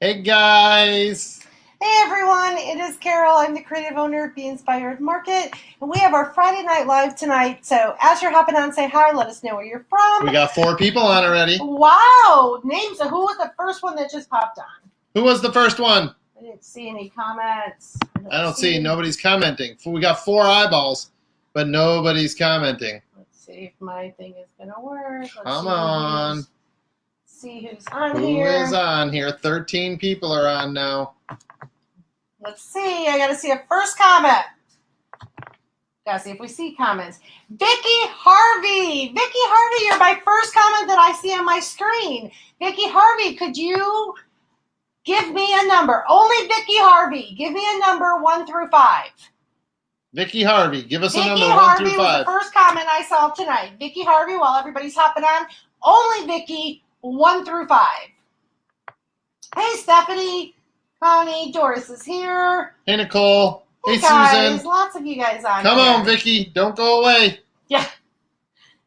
Hey guys! Hey everyone, it is Carol. I'm the creative owner of Be Inspired Market, and we have our Friday Night Live tonight. So as you're hopping on, say hi, let us know where you're from. We got 4 people on already. Wow! Names. So who was the first one that just popped on? Who was the first one? I didn't see any comments. I don't see. Nobody's commenting. We got 4 eyeballs, but nobody's commenting. Let's see if my thing is going to work. Come on. See who's on Who here. is on here? 13 people are on now. Let's see. I got to see a first comment. Gotta see if we see comments. Vicky Harvey! Vicky Harvey, you're my first comment that I see on my screen. Vicky Harvey, could you give me a number? Only Vicky Harvey. Give me a number 1 through 5. Vicky Harvey, give us a number 1 Harvey through 5. was the first comment I saw tonight. Vicky Harvey, while everybody's hopping on, only Vicky 1 through 5. Hey, Stephanie, Connie, Doris is here. Hey, Nicole. Hey, guys, Susan. Lots of you guys on Come here. on, Vicky. Don't go away. Yeah.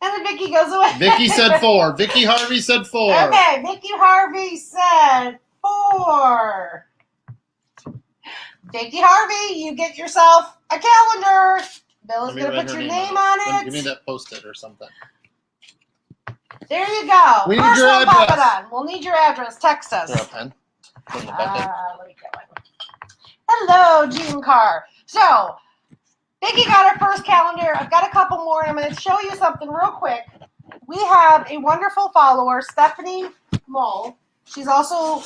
And then Vicky goes away. Vicky said 4. Vicky Harvey said 4. Okay, Vicky Harvey said 4. Vicky Harvey, you get yourself a calendar. Bill is going to put your name on it. Give me that Post-it or something. There you go. We need First your one, address. pop it on. We'll need your address. Text us. Throw a pen. Put in the bucket. Let me get one. Hello, Gene Carr. So, Vicky got her first calendar. I've got a couple more, and I'm going to show you something real quick. We have a wonderful follower, Stephanie Mull. She's also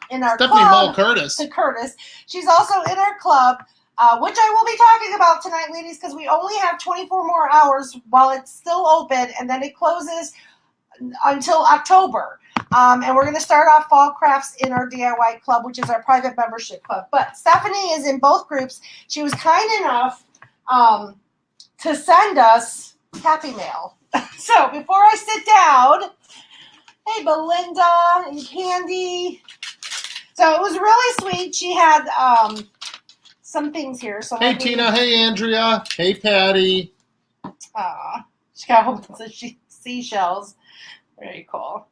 in our Stephanie club. Mull Curtis. Curtis. She's also in our club, which I will be talking about tonight, ladies, because we only have 24 more hours while it's still open, and then it closes until October. And we're going to start off fall crafts in our DIY club, which is our private membership club. But Stephanie is in both groups. She was kind enough to send us Happy Mail. So before I sit down, hey, Belinda and Candy. So it was really sweet. She had some things here. So hey, Tina. Hey, Andrea. Hey, Patty. She got a whole bunch of seashells. Very cool.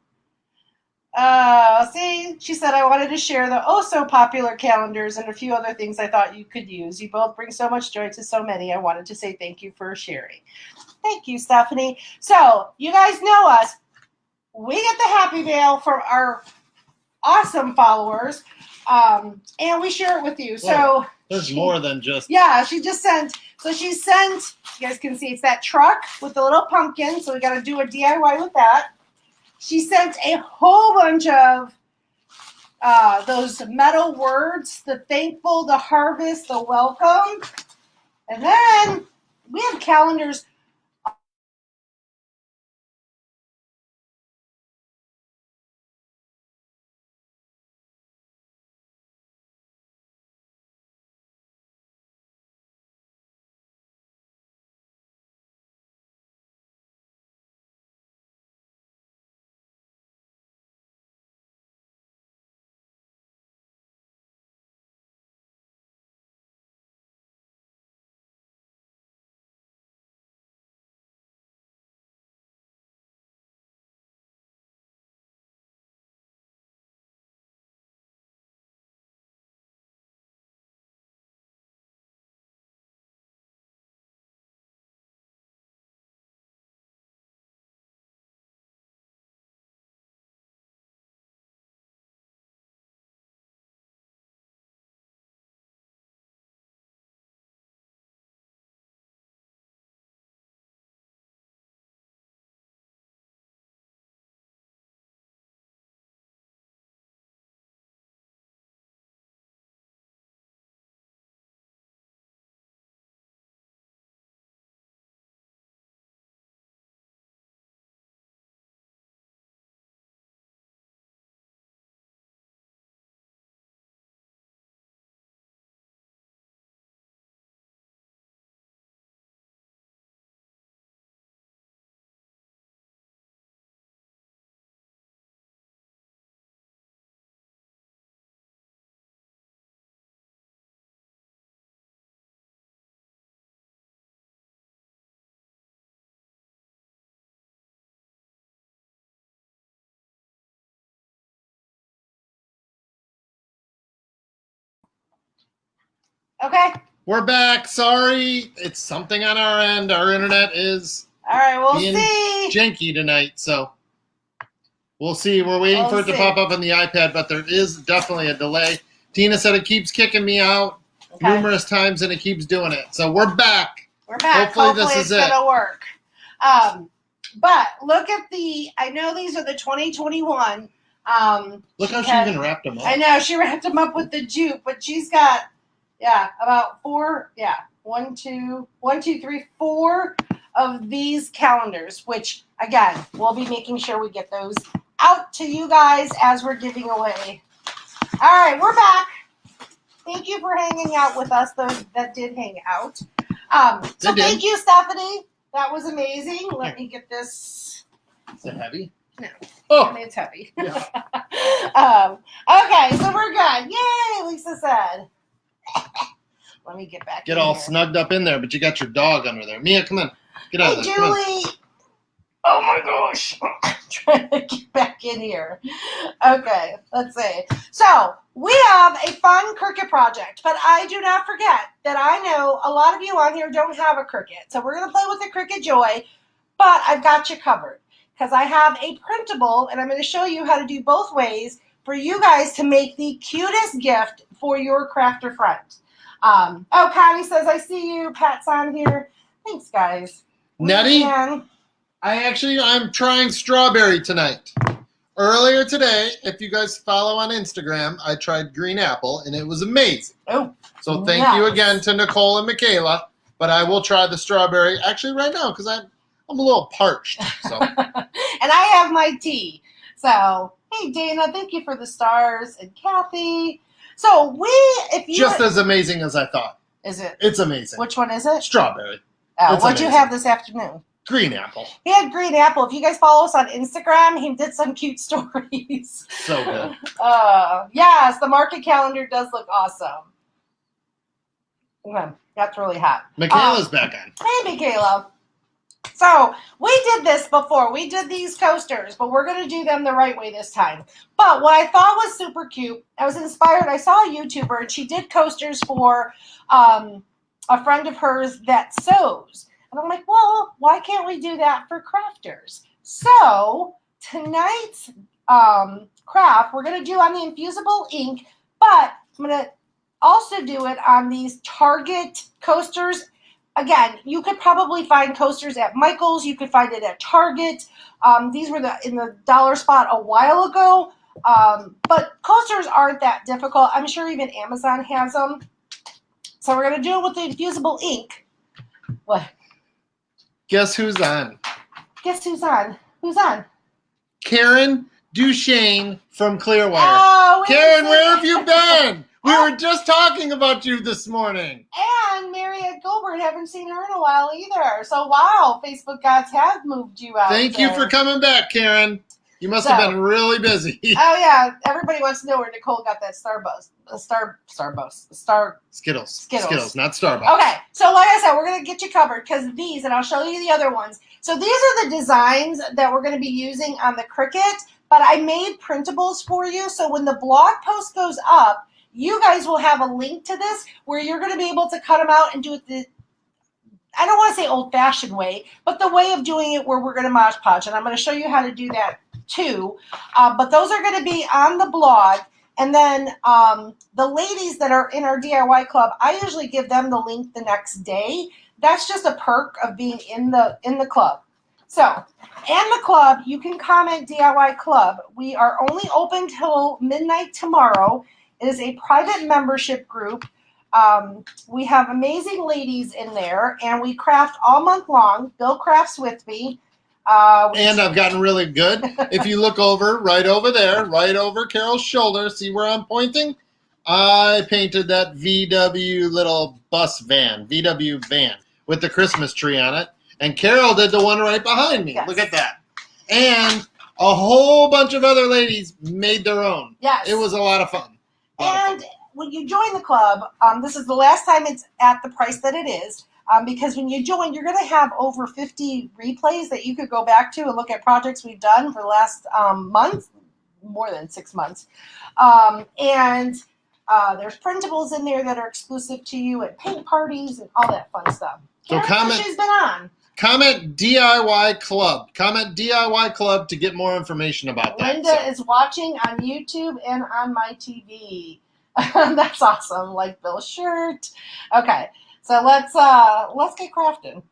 See, she said, I wanted to share the oh-so-popular calendars and a few other things I thought you could use. You both bring so much joy to so many. I wanted to say thank you for sharing. Thank you, Stephanie. So, you guys know us. We get the Happy Mail from our awesome followers, and we share it with you. So there's more than just... Yeah, she just sent... So she sent... You guys can see it's that truck with the little pumpkin, so we got to do a DIY with that. She sent a whole bunch of those metal words, the thankful, the harvest, the welcome. And then we have calendars Okay. We're back. Sorry, it's something on our end. Our internet is All right. We'll being see. janky tonight, so we'll see. We're waiting We'll for it to see. pop up on the iPad, but there is definitely a delay. Tina said it keeps kicking me out Okay. numerous times, and it keeps doing it. So we're back. We're back. Hopefully this it's is it. gonna work. But look at I know these are the 2021. Look how she had- even wrapped them up. I know she wrapped them up with the jute, but she's got about 4. Yeah, 1, 2, 3, 4 of these calendars. Which again, we'll be making sure we get those out to you guys as we're giving away. All right, we're back. Thank you for hanging out with us, those that did hang out. So thank you, Stephanie. That was amazing. Let me get this. Is it heavy? No. Oh, I mean, it's heavy. yeah. Okay, so we're good. Yay, Lisa said. Let me get back Get in all here. snugged up in there, but you got your dog under there. Mia, come on. Get out Hey, of there. Come on. Julie. Oh my gosh. Trying to get back in here. Okay, let's see. So we have a fun Cricut project, but I do not forget that I know a lot of you on here don't have a Cricut. So we're going to play with the Cricut Joy, but I've got you covered because I have a printable, and I'm going to show you how to do both ways for you guys to make the cutest gift for your crafter friend. Connie says, I see you. Pat's on here. Thanks, guys. Nettie? And I'm trying strawberry tonight. Earlier today, if you guys follow on Instagram, I tried green apple, and it was amazing. oh, So thank you again to Nicole and Michaela. But I will try the strawberry actually right now because I'm a little parched. So and I have my tea. So, hey, Dana, thank you for the stars. And Kathy. So, if you... just as amazing as I thought. Is it? It's amazing. Which one is it? Strawberry. Oh, It's what'd you amazing. have this afternoon? Green apple. He had green apple. If you guys follow us on Instagram, he did some cute stories. So good. Yes, the market calendar does look awesome. Okay, that's really hot. Michaela's back on. Hey, Michaela. So we did this before. We did these coasters, but we're going to do them the right way this time. But what I thought was super cute, I was inspired. I saw a YouTuber, and she did coasters for a friend of hers that sews. And I'm like, well, why can't we do that for crafters? So tonight's craft, we're going to do on the infusible ink, but I'm going to also do it on these Target coasters. Again, you could probably find coasters at Michael's. You could find it at Target. These were in the dollar spot a while ago. But coasters aren't that difficult. I'm sure even Amazon has them. So we're going to do it with the infusible ink. What? Guess who's on? Guess who's on? Who's on? Karen Duchesne from Clearwater. Oh, Karen, where have you been? We were just talking about you this morning. And Mariette Gilbert, haven't seen her in a while either. So, wow, Facebook gods have moved you out. Thank you for coming back, Karen. You must have been really busy. Oh, yeah. Everybody wants to know where Nicole got that Skittles, not Starbucks. Okay, so like I said, we're going to get you covered because these, and I'll show you the other ones. So these are the designs that we're going to be using on the Cricut, but I made printables for you. So when the blog post goes up, you guys will have a link to this where you're going to be able to cut them out and do it I don't want to say old-fashioned way, but the way of doing it where we're going to Mod Podge. And I'm going to show you how to do that too. But those are going to be on the blog. And then the ladies that are in our DIY club, I usually give them the link the next day. That's just a perk of being in the club. So, in the club, you can comment DIY club. We are only open till midnight tomorrow. It is a private membership group. We have amazing ladies in there, and we craft all month long. Bill crafts with me. And I've gotten really good. If you look right over there, right over Carol's shoulder, see where I'm pointing? I painted that VW little VW van with the Christmas tree on it. And Carol did the one right behind me. Yes. Look at that. And a whole bunch of other ladies made their own. Yes. It was a lot of fun. And when you join the club, this is the last time it's at the price that it is. Because when you join, you're going to have over 50 replays that you could go back to and look at projects we've done for the last month, more than 6 months. And There's printables in there that are exclusive to you at paint parties and all that fun stuff. So Karen says she's been on. Comment DIY Club. Comment DIY Club to get more information about that. Linda is watching on YouTube and on my TV. That's awesome. Like Bill's shirt. Okay, so let's get crafting.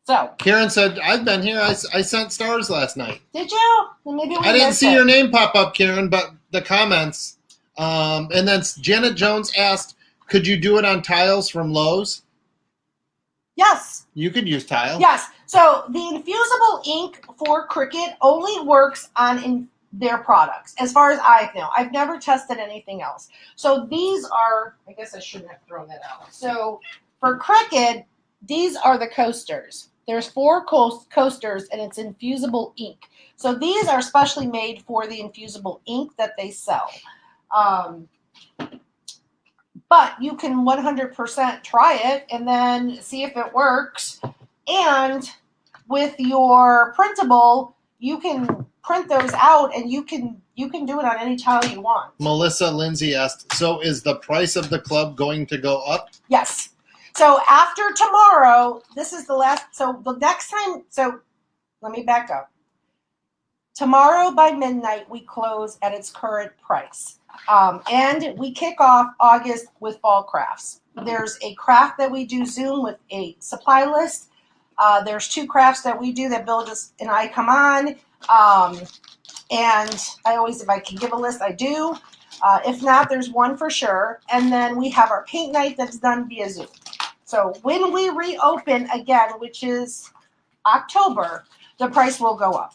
So Karen said, "I've been here. I sent stars last night." Did you? Then maybe we I didn't missed see it. your name pop up, Karen, but the comments. And then Janet Jones asked, "Could you do it on tiles from Lowe's?" Yes. You could use tile. Yes. So the infusible ink for Cricut only works on their products, as far as I know. I've never tested anything else. So these are, I guess I shouldn't have thrown that out. So for Cricut, these are the coasters. There's 4 coasters, and it's infusible ink. So these are specially made for the infusible ink that they sell. But you can 100% try it and then see if it works. And with your printable, you can print those out, and you can do it on any tile you want. Melissa Lindsay asked, "So is the price of the club going to go up?" Yes. So after tomorrow, this is the last. So the next time. So let me back up. Tomorrow by midnight, we close at its current price. And we kick off August with fall crafts. There's a craft that we do Zoom with a supply list. There's 2 crafts that we do that Bill and I come on. And I always, if I can give a list, I do. If not, there's one for sure. And then we have our paint night that's done via Zoom. So when we reopen again, which is October, the price will go up.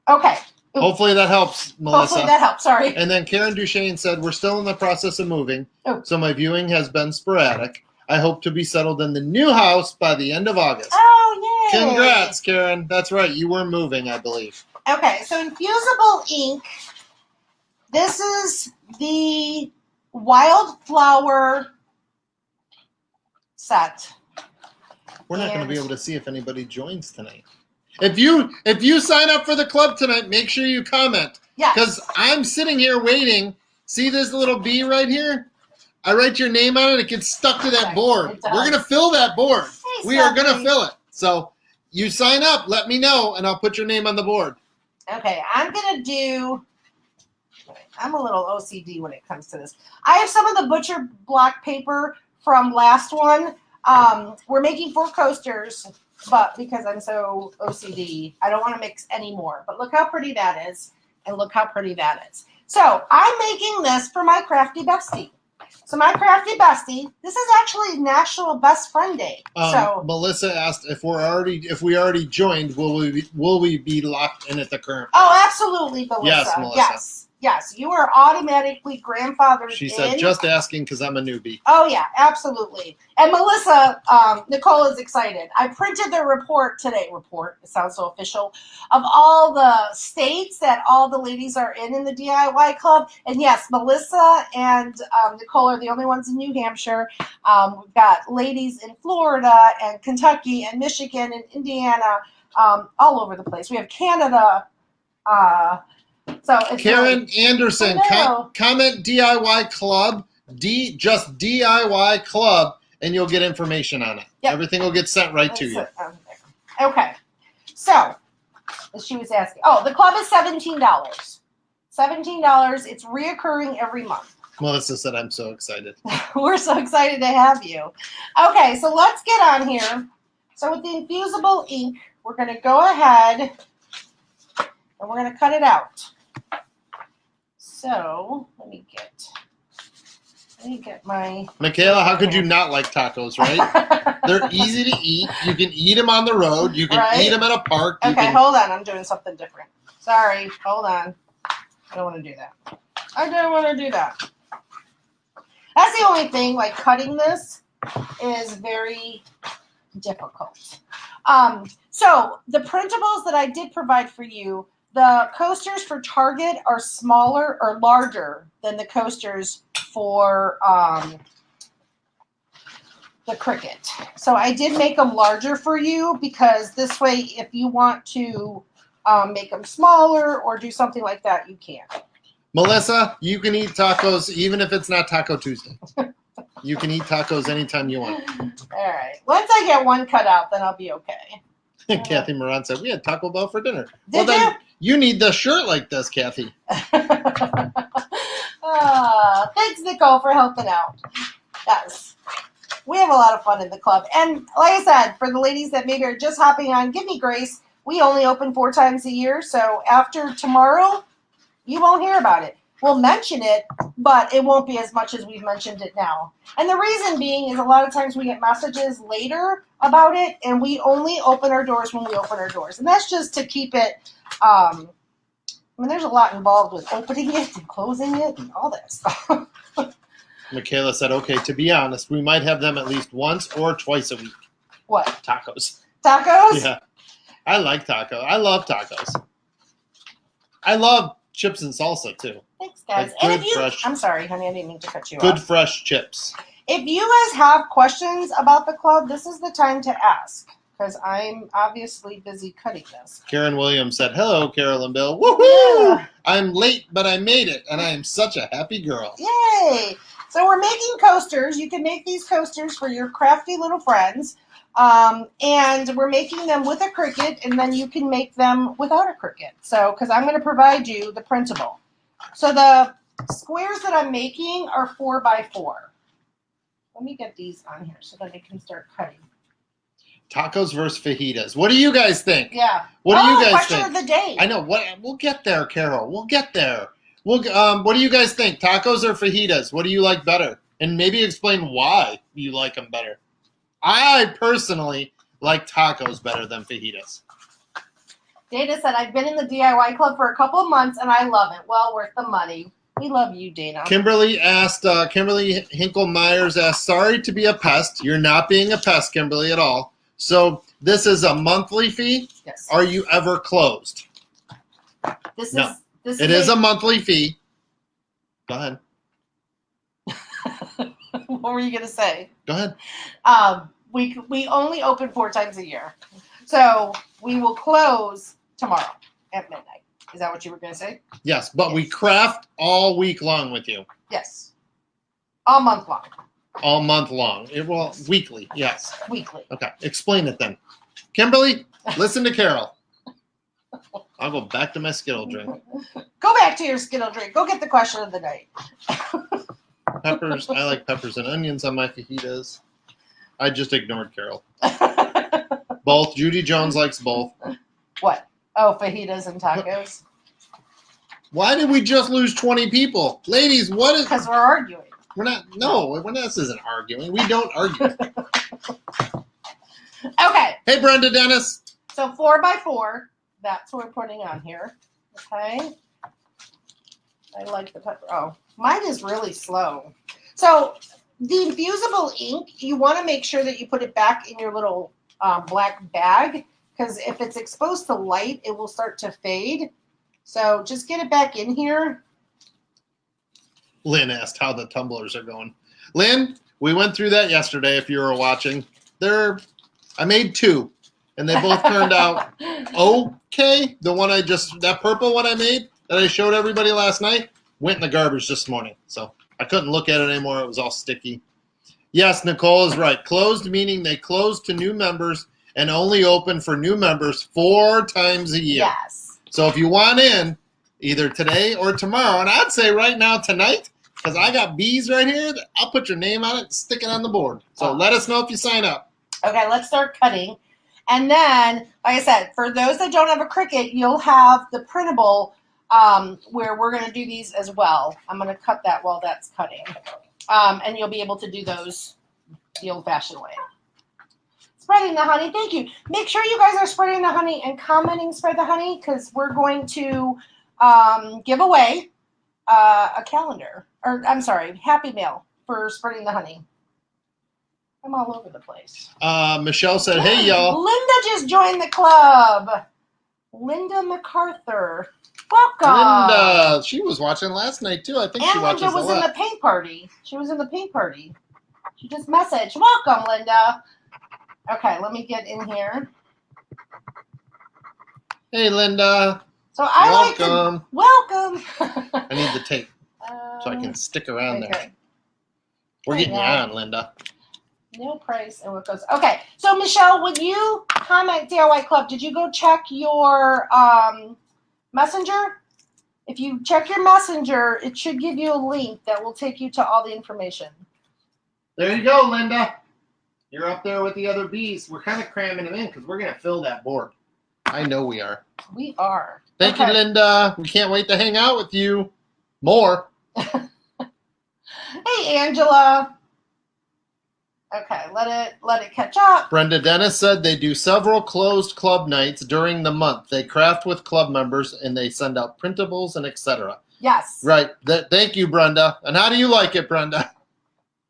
Okay. Hopefully that helps, Melissa. Hopefully that helps. Sorry. And then Karen Duchesne said, "We're still in the process of moving, so my viewing has been sporadic. I hope to be settled in the new house by the end of August." Oh, yay. Congrats, Karen. That's right. You were moving, I believe. Okay, so infusible ink. This is the wildflower set. We're not going to be able to see if anybody joins tonight. If you sign up for the club tonight, make sure you comment. Yes. Because I'm sitting here waiting. See this little bee right here? I write your name on it. It gets stuck to that board. We're going to fill that board. Hey, we are going to fill it. So you sign up. Let me know, and I'll put your name on the board. Okay, I'm a little OCD when it comes to this. I have some of the butcher block paper from last one. We're making 4 coasters, but because I'm so OCD, I don't want to mix any more. But look how pretty that is, and look how pretty that is. So I'm making this for my Crafty Bestie. So my Crafty Bestie, this is actually National Best Friend Day. So Melissa asked if we already joined, will we be locked in at the current price? Oh, absolutely, Melissa. Yes, Melissa. Yes, you are automatically grandfathered She said, in. "Just asking because I'm a newbie." Oh, yeah, absolutely. And Melissa, Nicole is excited. I printed the report today. It sounds so official. Of all the states that all the ladies are in the DIY club. And yes, Melissa and Nicole are the only ones in New Hampshire. We've got ladies in Florida and Kentucky and Michigan and Indiana, all over the place. We have Canada. So it's Karen Anderson, Hello. comment DIY Club, just DIY Club, and you'll get information on it. Yep. Everything will get sent right to you. Okay. So, she was asking. Oh, the club is $17. $17. It's reoccurring every month. Melissa said, "I'm so excited." We're so excited to have you. Okay, so let's get on here. So with the infusible ink, we're going to go ahead and we're going to cut it out. So let me get my... Michaela, how could you not like tacos, right? They're easy to eat. You can eat them on the road. You can eat them at a park. Okay, hold on. I'm doing something different. Sorry. Hold on. I don't want to do that. I don't want to do that. That's the only thing. Like, cutting this is very difficult. So the printables that I did provide for you, the coasters for Target are smaller or larger than the coasters for the Cricut. So I did make them larger for you because this way, if you want to make them smaller or do something like that, you can. Melissa, you can eat tacos even if it's not Taco Tuesday. You can eat tacos anytime you want. All right. Once I get one cut out, then I'll be okay. Kathy Moran said, we had Taco Bell for dinner. Did then you need the shirt like this, Kathy. Thanks, Nicole, for helping out. Yes. We have a lot of fun in the club. And like I said, for the ladies that maybe are just hopping on, give me grace. We only open 4 times a year. So after tomorrow, you won't hear about it. We'll mention it, but it won't be as much as we've mentioned it now. And the reason being is a lot of times we get messages later about it, and we only open our doors when we open our doors. And that's just to keep it, I mean, there's a lot involved with opening it and closing it and all that stuff. Michaela said, okay, to be honest, we might have them at least once or twice a week. What? Tacos. Tacos? Yeah. I like tacos. I love tacos. I love chips and salsa, too. Thanks, guys. Like And if you, fresh, I'm sorry, honey, I didn't mean to cut you good off. fresh chips. If you guys have questions about the club, this is the time to ask, because I'm obviously busy cutting this. Karen Williams said, hello, Carol and Bill. Woohoo! Yeah. I'm late, but I made it, and I am such a happy girl. Yay! So we're making coasters. You can make these coasters for your crafty little friends. And we're making them with a Cricut, and then you can make them without a Cricut. So, because I'm going to provide you the printable. So the squares that I'm making are 4 by 4. Let me get these on here so that I can start cutting. Tacos versus fajitas. What do you guys think? Yeah. What do you guys question think? of the day. I know. We'll get there, Carol. We'll get there. What do you guys think? Tacos or fajitas? What do you like better? And maybe explain why you like them better. I personally like tacos better than fajitas. Dana said, I've been in the DIY club for a couple of months, and I love it. Well worth the money. We love you, Dana. Kimberly Hinkle Myers asked, sorry to be a pest. You're not being a pest, Kimberly, at all. So this is a monthly fee? Yes. Are you ever closed? No. This It is a monthly fee. Go ahead. What were you going to say? Go ahead. We only open 4 times a year. So we will close tomorrow at midnight. Is that what you were going to say? Yes, but we craft all week long with you. Yes. All month long. All month long. Weekly, yes. Weekly. Okay, explain it then. Kimberly, listen to Carol. I'll go back to my Skittle drink. Go back to your Skittle drink. Go get the question of the night. Peppers. I like peppers and onions on my fajitas. I just ignored Carol. Both. Judy Jones likes both. What? Oh, fajitas and tacos? Why did we just lose 20 people? Ladies, what is... Because we're arguing. This isn't arguing. We don't argue. Okay. Hey, Brenda Dennis. So 4 by 4. That's what we're putting on here. Okay. I like the pepper. Oh, mine is really slow. So the infusible ink, you want to make sure that you put it back in your little black bag, because if it's exposed to light, it will start to fade. So just get it back in here. Lynn asked how the tumblers are going. Lynn, we went through that yesterday if you were watching. I made 2, and they both turned out okay. That purple one I made that I showed everybody last night went in the garbage this morning. So I couldn't look at it anymore. It was all sticky. Yes, Nicole is right. Closed meaning they close to new members and only open for new members 4 times a year. Yes. So if you want in, either today or tomorrow, and I'd say right now tonight, because I got bees right here, I'll put your name on it and stick it on the board. So let us know if you sign up. Okay, let's start cutting. And then, like I said, for those that don't have a Cricut, you'll have the printable where we're going to do these as well. I'm going to cut that while that's cutting. And you'll be able to do those the old-fashioned way. Spreading the honey. Thank you. Make sure you guys are spreading the honey and commenting spread the honey, because we're going to give away a calendar. Or, I'm sorry, Happy Mail for spreading the honey. I'm all over the place. Michelle said, hey, y'all. Linda just joined the club. Linda MacArthur. Welcome. Linda, she was watching last night, too. I think she watches Linda was a lot. in the paint party. She was in the paint party. She just messaged. Welcome, Linda. Okay, let me get in here. Hey, Linda. So I like Welcome. to welcome. I need the tape so I can stick around there. Okay. We're getting you Yeah. on, Linda. No price and what goes. Okay, so Michelle, when you comment DIY Club, did you go check your messenger? If you check your messenger, it should give you a link that will take you to all the information. There you go, Linda. You're up there with the other bees. We're kind of cramming them in because we're going to fill that board. I know we are. We are. Thank you, Linda. We can't wait to hang out with you more. Hey, Angela. Okay, let it catch up. Brenda Dennis said they do several closed club nights during the month. They craft with club members and they send out printables and etc. Yes. Right. Thank you, Brenda. And how do you like it, Brenda?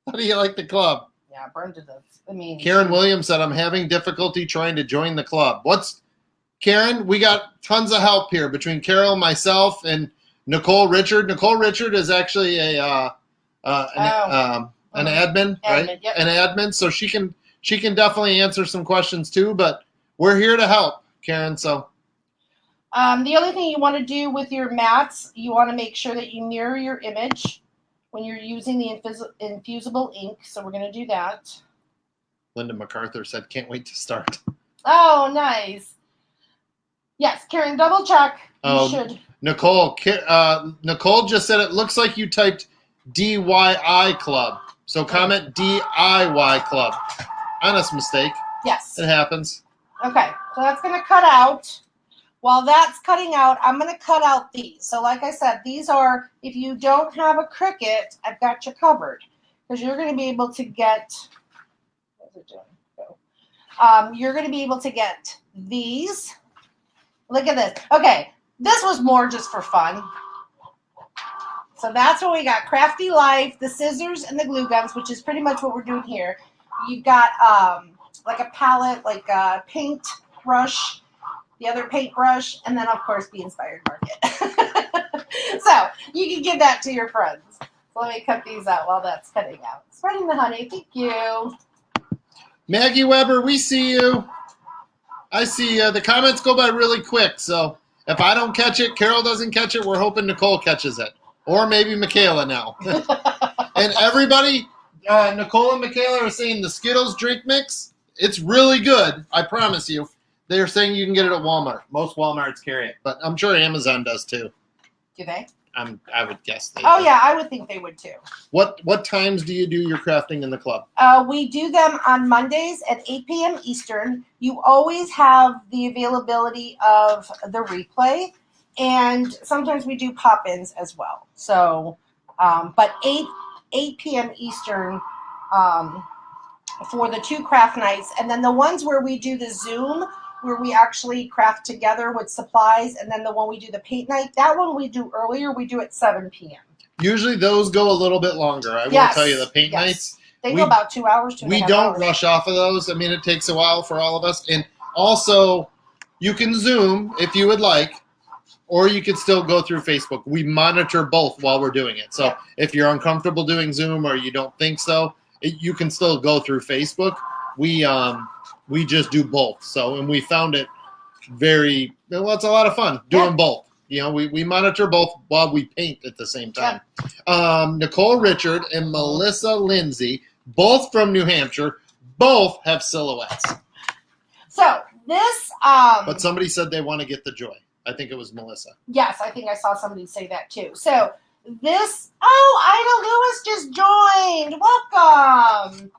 How do you like the club? Yeah, Brenda does. I mean, Karen Williams said, I'm having difficulty trying to join the club. Karen, we got tons of help here between Carol, myself, and Nicole Richard. Nicole Richard is actually an admin, right? Yep. An admin, so she can definitely answer some questions too. But we're here to help, Karen. So the other thing you want to do with your mats, you want to make sure that you mirror your image when you're using the infusible ink. So we're going to do that. Linda MacArthur said, "Can't wait to start." Oh, nice. Yes, Karen, double check. You should. Nicole just said it looks like you typed DIY Club. So comment DIY Club. Honest mistake. Yes. It happens. Okay, so that's going to cut out. While that's cutting out, I'm going to cut out these. So like I said, these are, if you don't have a Cricut, I've got you covered. Because you're going to be able to get, what's it doing? Go. You're going to be able to get these. Look at this. Okay, this was more just for fun. So that's what we got. Crafty Life, the scissors, and the glue guns, which is pretty much what we're doing here. You've got like a palette, like a paint brush, the other paintbrush, and then, of course, the Inspired Market. So you can give that to your friends. So let me cut these out while that's cutting out. Spreading the honey. Thank you. Maggie Weber, we see you. I see you. The comments go by really quick, so if I don't catch it, Carol doesn't catch it, we're hoping Nicole catches it. Or maybe Michaela now. And everybody, Nicole and Michaela are saying the Skittles drink mix, it's really good. I promise you. They're saying you can get it at Walmart. Most Walmarts carry it, but I'm sure Amazon does too. Do they? I would guess they Oh, do. yeah, I would think they would too. What times do you do your crafting in the club? We do them on Mondays at 8 p.m. Eastern. You always have the availability of the replay, and sometimes we do pop-ins as well. So, but 8 p.m. Eastern for the 2 craft nights, and then the ones where we do the Zoom, where we actually craft together with supplies, and then the one we do the paint night, that one we do earlier. We do at 7 p.m. Usually those go a little bit longer. I will tell you the paint nights. They go about 2 hours. We don't rush off of those. I mean, it takes a while for all of us. And also, you can Zoom if you would like, or you could still go through Facebook. We monitor both while we're doing it. So if you're uncomfortable doing Zoom or you don't think so, you can still go through Facebook. We just do both. So, and we found it it's a lot of fun doing both. You know, we monitor both while we paint at the same time. Nicole Richard and Melissa Lindsay, both from New Hampshire, both have silhouettes. So this, but somebody said they want to get the Joy. I think it was Melissa. Yes, I think I saw somebody say that too. So this, Ida Lewis just joined. Welcome.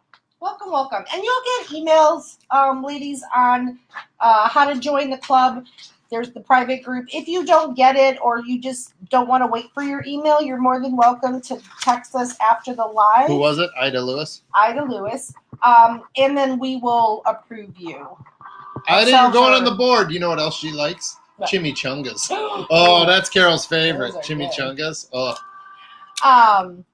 Welcome. And you'll get emails, ladies, on how to join the club. There's the private group. If you don't get it or you just don't want to wait for your email, you're more than welcome to text us after the live. Who was it? Ida Lewis? Ida Lewis. And then we will approve you. Ida, you're going on the board. You know what else she likes? What? Chimichangas. Oh, that's Carol's favorite. Chimichangas. Good.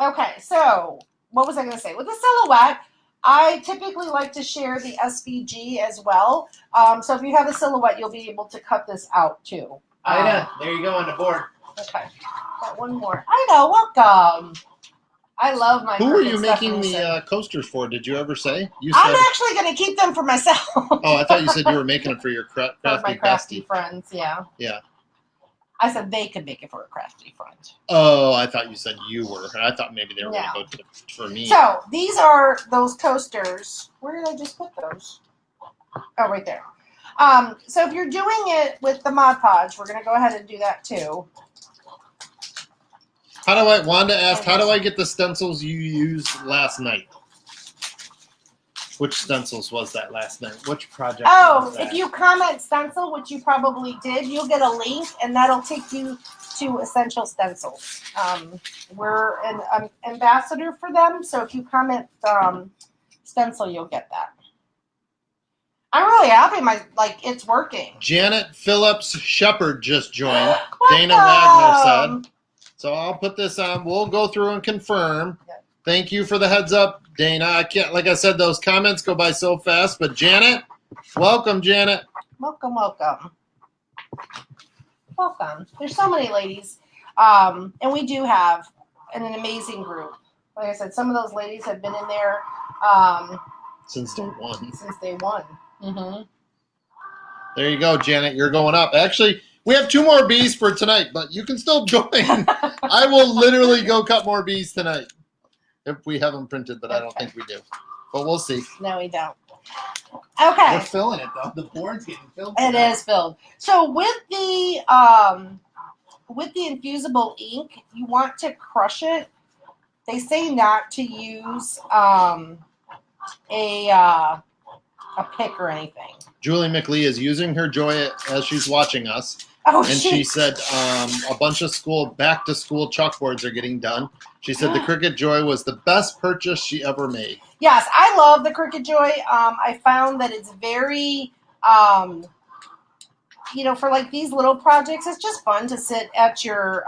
Okay, so what was I going to say? With the silhouette, I typically like to share the SVG as well. So if you have a silhouette, you'll be able to cut this out too. Ida, there you go on the board. Okay, got one more. Ida, welcome. I love my. Who are you making the coasters for? Did you ever say? I'm actually going to keep them for myself. Oh, I thought you said you were making them for your crafty friends. Yeah. I said they could make it for a crafty friend. Oh, I thought you said you were. I thought maybe they were going to go for me. So these are those coasters. Where did I just put those? Oh, right there. So if you're doing it with the Mod Podge, we're going to go ahead and do that too. Wanda asked, how do I get the stencils you used last night? Which stencils was that last night? Which project was that? If you comment stencil, which you probably did, you'll get a link, and that'll take you to Essential Stencils. We're an ambassador for them, so if you comment stencil, you'll get that. I'm really happy. It's working. Janet Phillips Shepard just joined. Dana Welcome. Wagner said. So I'll put this on. We'll go through and confirm. Okay. Thank you for the heads up, Dana. I can't, like I said, those comments go by so fast. But Janet, welcome, Janet. Welcome, welcome. Welcome. There's so many ladies. And we do have an amazing group. Like I said, some of those ladies have been in there Since day one. Since day one. Mm-hmm. There you go, Janet. You're going up. Actually, we have 2 more bees for tonight, but you can still join. I will literally go cut more bees tonight if we have them printed, but I don't think we do. But we'll see. No, we don't. Okay. We're filling it though. The board's getting filled. It is filled. So with the infusible ink, you want to crush it. They say not to use a pick or anything. Julie McLee is using her joy as she's watching us. Oh, and she said a bunch of back-to-school chalkboards are getting done. She said the Cricut Joy was the best purchase she ever made. Yes, I love the Cricut Joy. I found that it's very, for like these little projects, it's just fun to sit at your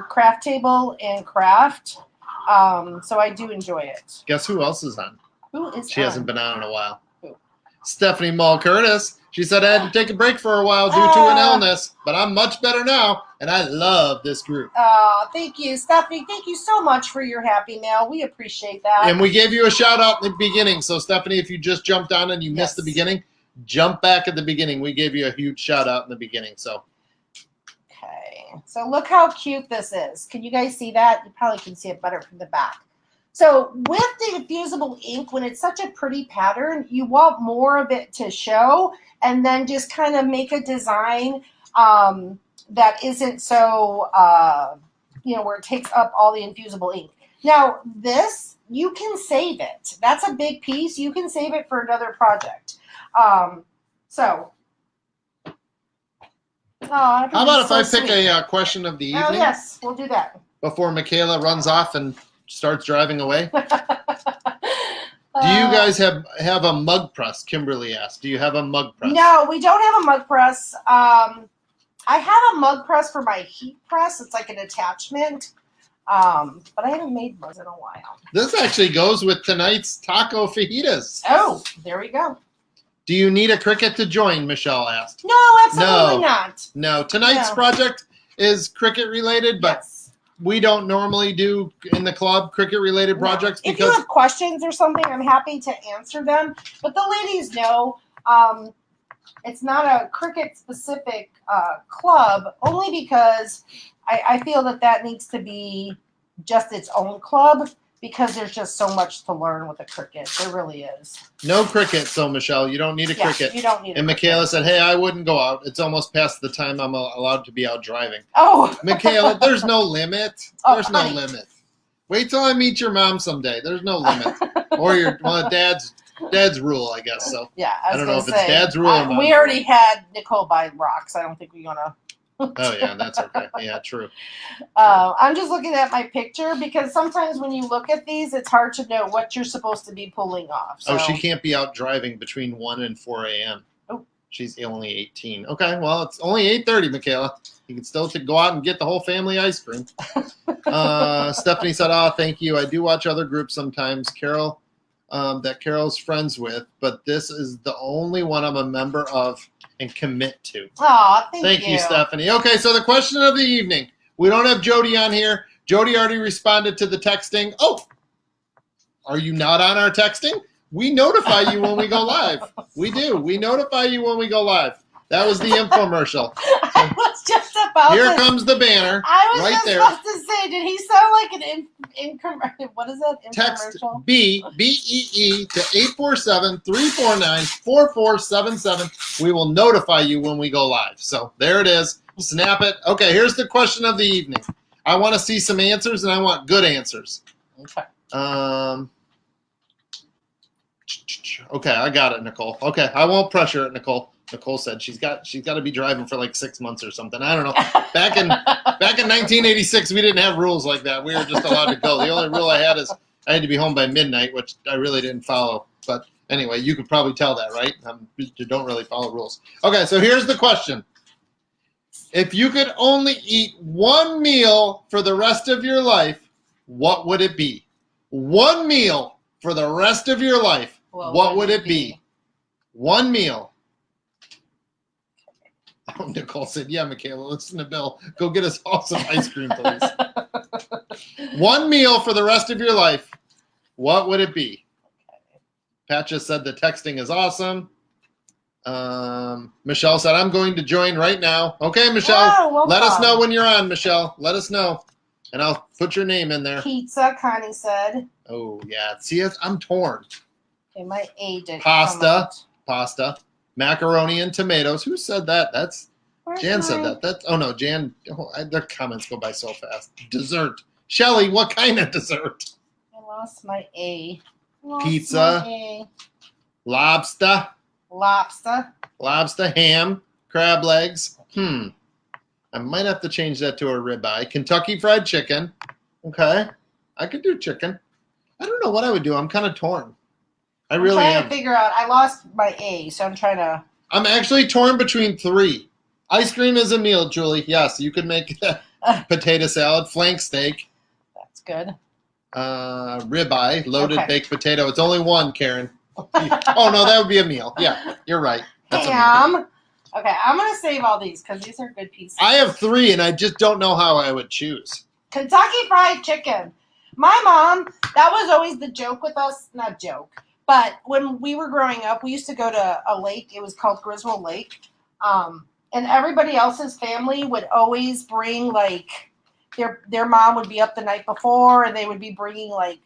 craft table and craft. So I do enjoy it. Guess who else is on? Who is She on? hasn't been on in a while. Who? Stephanie Mull Curtis. She said I had to take a break for a while due to an illness, but I'm much better now, and I love this group. Thank you, Stephanie. Thank you so much for your happy mail. We appreciate that. And we gave you a shout out in the beginning. So Stephanie, if you just jumped on and you missed the beginning, jump back at the beginning. We gave you a huge shout out in the beginning. So. Okay. So look how cute this is. Can you guys see that? You probably can see it better from the back. So with the infusible ink, when it's such a pretty pattern, you want more of it to show, and then just kind of make a design that isn't so, where it takes up all the infusible ink. Now this, you can save it. That's a big piece. You can save it for another project. How about if I pick a question of the evening? Oh, yes, we'll do that. Before Michaela runs off and starts driving away. Do you guys have a mug press? Kimberly asked. Do you have a mug press? No, we don't have a mug press. I have a mug press for my heat press. It's like an attachment. But I haven't made mugs in a while. This actually goes with tonight's taco fajitas. Oh, there we go. Do you need a Cricut to join? Michelle asked. No, absolutely not. No, tonight's project is Cricut related, but we don't normally do in the club Cricut related projects If because you have questions or something, I'm happy to answer them. But the ladies know it's not a Cricut specific club, only because I feel that needs to be just its own club, because there's just so much to learn with a Cricut. There really is. no Cricut. So Michelle, you don't need a Cricut. You don't need. And Michaela said, "Hey, I wouldn't go out. It's almost past the time I'm allowed to be out driving." Oh, Michaela, there's no limit. Oh, There's no honey. limit. Wait till I meet your mom someday. There's no limit. Or dad's rule, I guess. So yeah. I don't know if it's dad's rule or mom's we already had Nicole buy rocks. I don't think we're gonna. Oh yeah, that's okay. Yeah, true. I'm just looking at my picture, because sometimes when you look at these, it's hard to know what you're supposed to be pulling off. So. Oh, she can't be out driving between 1 and 4 a.m. Oh. She's only 18. Okay, well, it's only 8:30, Michaela. You can still go out and get the whole family ice cream. Stephanie said, thank you. I do watch other groups sometimes, Carol, that Carol's friends with, but this is the only one I'm a member of and commit to. Oh, thank you, Stephanie. Okay, so the question of the evening. We don't have Jody on here. Jody already responded to the texting. Oh, are you not on our texting? We notify you when we go live. We do. We notify you when we go live. I was the infomercial. I was just about Here to, comes the banner. I was right just there. about to say, did he sound like an what is that? Text Infomercial? BEE to 847-349-4477. We will notify you when we go live. So there it is. Snap it. Okay, here's the question of the evening. I want to see some answers, and I want good answers. Okay. Okay, I got it, Nicole. Okay, I won't pressure it, Nicole. Nicole said she's got to be driving for like 6 months or something. I don't know. Back in 1986, we didn't have rules like that. We were just allowed to go. The only rule I had is I had to be home by midnight, which I really didn't follow. But anyway, you could probably tell that, right? You don't really follow rules. Okay, so here's the question. If you could only eat one meal for the rest of your life, what would it be? One meal for the rest of your life, what would it be? One meal. Oh, Nicole said, yeah, Michaela, listen to Bill. Go get us all some ice cream, please. One meal for the rest of your life, what would it be? Pat just said the texting is awesome. Michelle said, I'm going to join right now. Okay, Michelle, let us know when you're on, Michelle. Let us know. And I'll put your name in there. Pizza, Connie said. Oh, yeah. See, I'm torn. Okay, my A didn't Pasta. Macaroni and tomatoes. Who said that? Jan said that. Oh, no, Jan. Their comments go by so fast. Dessert. Shelly, what kind of dessert? I lost my A. Pizza. Lobster. Lobster, ham, crab legs. I might have to change that to a ribeye. Kentucky Fried Chicken. Okay. I could do chicken. I don't know what I would do. I'm kind of torn. I really am. I'm trying to figure out. I lost my A, so I'm trying to. I'm actually torn between 3. Ice cream is a meal, Julie. Yes, you could make potato salad, flank steak. That's good. Ribeye, loaded baked potato. It's only one, Karen. Oh, no, that would be a meal. Yeah, you're right. That's ham. Okay, I'm going to save all these because these are good pieces. I have 3, and I just don't know how I would choose. Kentucky Fried Chicken. My mom, that was always the joke with us. Not joke, but when we were growing up, we used to go to a lake. It was called Griswold Lake. And everybody else's family would always bring, like, their mom would be up the night before, and they would be bringing, like,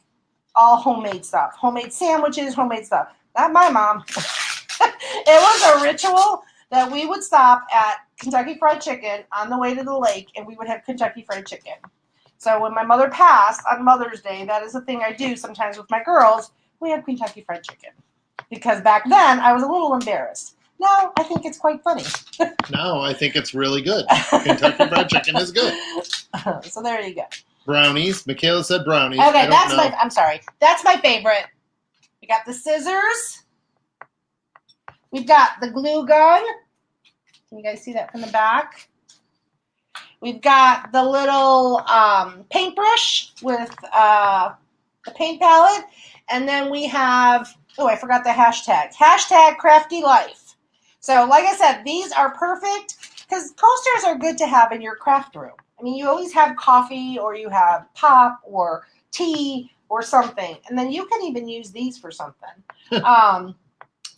all homemade stuff. Homemade sandwiches, homemade stuff. Not my mom. It was a ritual that we would stop at Kentucky Fried Chicken on the way to the lake, and we would have Kentucky Fried Chicken. So when my mother passed on Mother's Day, that is a thing I do sometimes with my girls. We have Kentucky Fried Chicken. Because back then, I was a little embarrassed. Now, I think it's quite funny. No, I think it's really good. Kentucky Fried Chicken is good. So there you go. Brownies. Michaela said brownies. Okay, I'm sorry. That's my favorite. We got the scissors. We've got the glue gun. Can you guys see that from the back? We've got the little paintbrush with the paint palette. And then we have, I forgot the hashtag. Hashtag Crafty Life. So like I said, these are perfect because coasters are good to have in your craft room. I mean, you always have coffee or you have pop or tea or something. And then you can even use these for something.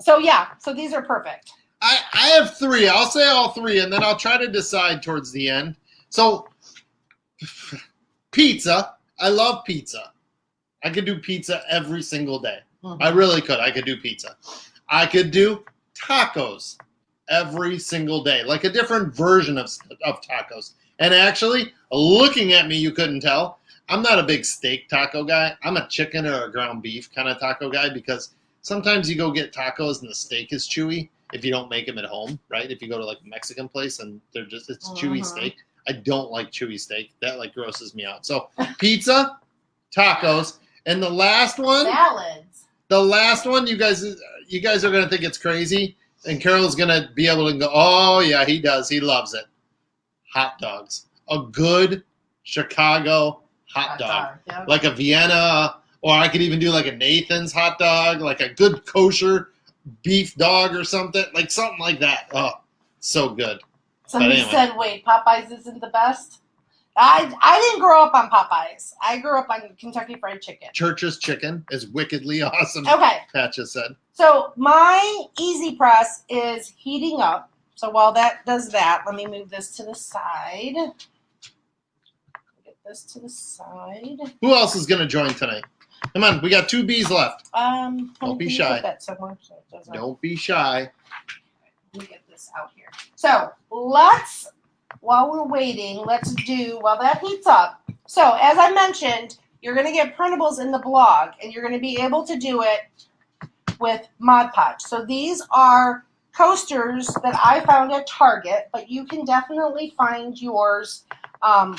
So these are perfect. I have 3. I'll say all 3, and then I'll try to decide towards the end. So, pizza. I love pizza. I could do pizza every single day. Mm-hmm. I really could. I could do pizza. I could do tacos every single day, like a different version of tacos. And actually, looking at me, you couldn't tell. I'm not a big steak taco guy. I'm a chicken or a ground beef kind of taco guy because sometimes you go get tacos and the steak is chewy if you don't make them at home, right? If you go to like a Mexican place and it's chewy steak. I don't like chewy steak. That like grosses me out. So pizza, tacos, and the last one, salads. The last one, you guys are gonna think it's crazy, and Carol's gonna be able to go, oh yeah, he does. He loves it. Hot dogs. A good Chicago hot dog. Yeah. Like a Vienna, or I could even do like a Nathan's hot dog, like a good kosher beef dog or something. Like something like that. Oh, so good. Somebody said, wait, Popeyes isn't the best? I didn't grow up on Popeyes. I grew up on Kentucky Fried Chicken. Church's Chicken is wickedly awesome. Okay. Pat just said. So my easy press is heating up. So while that does that, let me move this to the side. Get this to the side. Who else is going to join tonight? Come on, we got 2 B's left. Honey, Don't be can you shy. put that somewhere so it doesn't- Don't be shy. Let me get this out here. So let's, while we're waiting, while that heats up. So as I mentioned, you're going to get printables in the blog, and you're going to be able to do it with Mod Podge. So these are coasters that I found at Target, but you can definitely find yours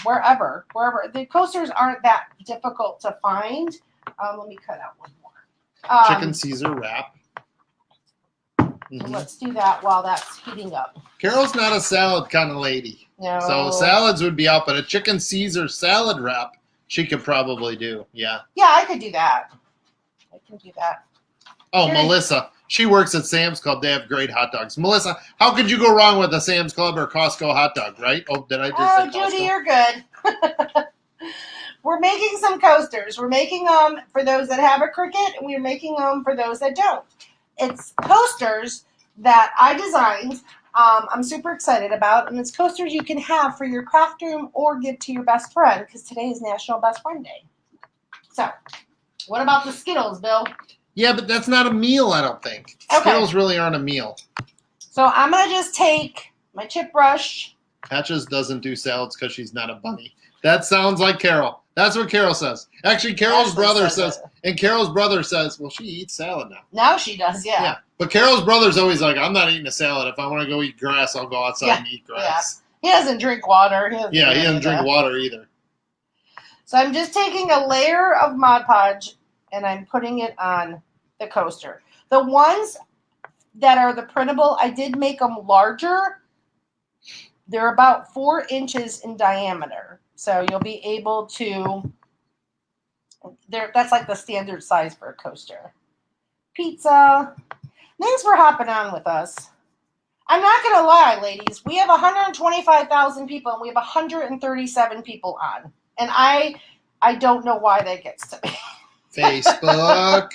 wherever. The coasters aren't that difficult to find. Let me cut out one more. Chicken Caesar wrap. So let's do that while that's heating up. Carol's not a salad kind of lady. No. So salads would be out, but a chicken Caesar salad wrap she could probably do. Yeah. Yeah, I could do that. I can do that. Oh, Sure. Melissa. She works at Sam's Club. They have great hot dogs. Melissa, how could you go wrong with a Sam's Club or Costco hot dog, right? Oh, did I just say Costco? Judy, you're good. We're making some coasters. We're making them for those that have a Cricut, and we're making them for those that don't. It's coasters that I designed. I'm super excited about, and it's coasters you can have for your craft room or give to your best friend, because today is National Best Friend Day. So, what about the Skittles, Bill? Yeah, but that's not a meal, I don't think. Okay. Skittles really aren't a meal. So I'm going to just take my chip brush. Patches doesn't do salads because she's not a bunny. That sounds like Carol. That's what Carol says. Actually, Carol's Ashley brother says says, and Carol's brother says, well, she eats salad now. Now she does, yeah. But Carol's brother's always like, I'm not eating a salad. If I want to go eat grass, I'll go outside and eat grass. He doesn't drink water. He doesn't drink water either. So I'm just taking a layer of Mod Podge and I'm putting it on the coaster. The ones that are the printable, I did make them larger. They're about 4 inches in diameter. So you'll be able to, that's like the standard size for a coaster. Pizza. Thanks for hopping on with us. I'm not going to lie, ladies. We have 125,000 people and we have 137 people on. And I don't know why that gets to me. Facebook.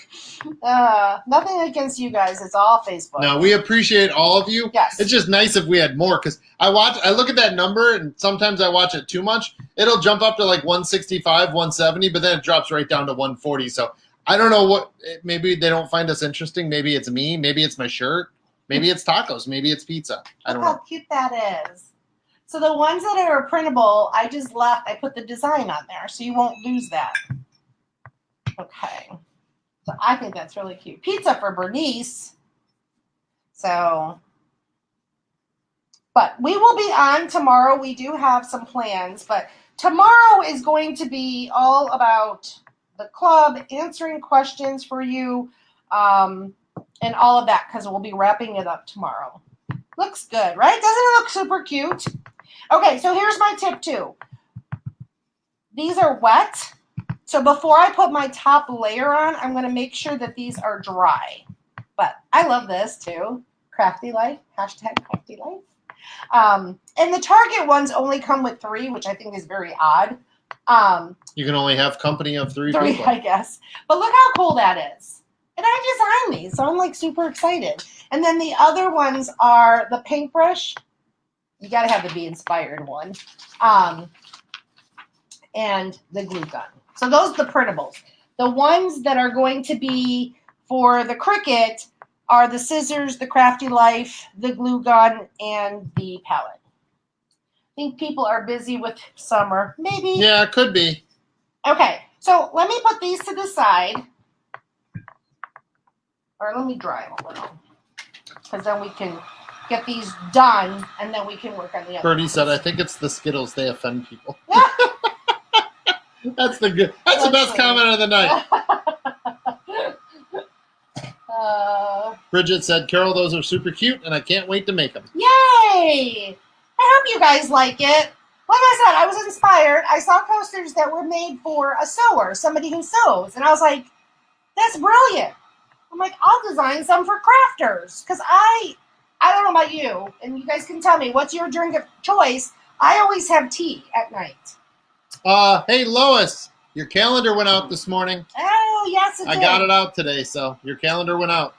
Nothing against you guys. It's all Facebook. No, we appreciate all of you. Yes. It's just nice if we had more, because I look at that number, and sometimes I watch it too much. It'll jump up to like 165, 170, but then it drops right down to 140. So I don't know what. Maybe they don't find us interesting. Maybe it's me. Maybe it's my shirt. Maybe it's tacos. Maybe it's pizza. I don't Look know. how cute that is. So the ones that are printable, I put the design on there, so you won't lose that. Okay. So I think that's really cute. Pizza for Bernice. So, but we will be on tomorrow. We do have some plans, but tomorrow is going to be all about the club, answering questions for you, and all of that, because we'll be wrapping it up tomorrow. Looks good, right? Doesn't it look super cute? Okay, so here's my tip too. These are wet. So before I put my top layer on, I'm going to make sure that these are dry. But I love this too. Crafty Life. Hashtag Crafty Life. And the Target ones only come with 3, which I think is very odd. You can only have company of 3 3, people. I guess. But look how cool that is. And I designed these, so I'm like super excited. And then the other ones are the paintbrush. You got to have the Be Inspired one. And the glue gun. So those are the printables. The ones that are going to be for the Cricut are the scissors, the Crafty Life, the glue gun, and the palette. I think people are busy with summer. Maybe. Yeah, it could be. Okay, so let me put these to the side. Or let me dry them a little. Because then we can get these done, and then we can work on the other Bertie ones. said, I think it's the Skittles. They offend people. That's the best comment of the night. Bridget said, Carol, those are super cute, and I can't wait to make them. Yay! I hope you guys like it. Like I said, I was inspired. I saw coasters that were made for a sewer, somebody who sews, and I was like, that's brilliant. I'm like, I'll design some for crafters, because I don't know about you, and you guys can tell me, what's your drink of choice? I always have tea at night. Hey, Lois, your calendar went out this morning. Oh, yes, it I did. got it out today, so your calendar went out.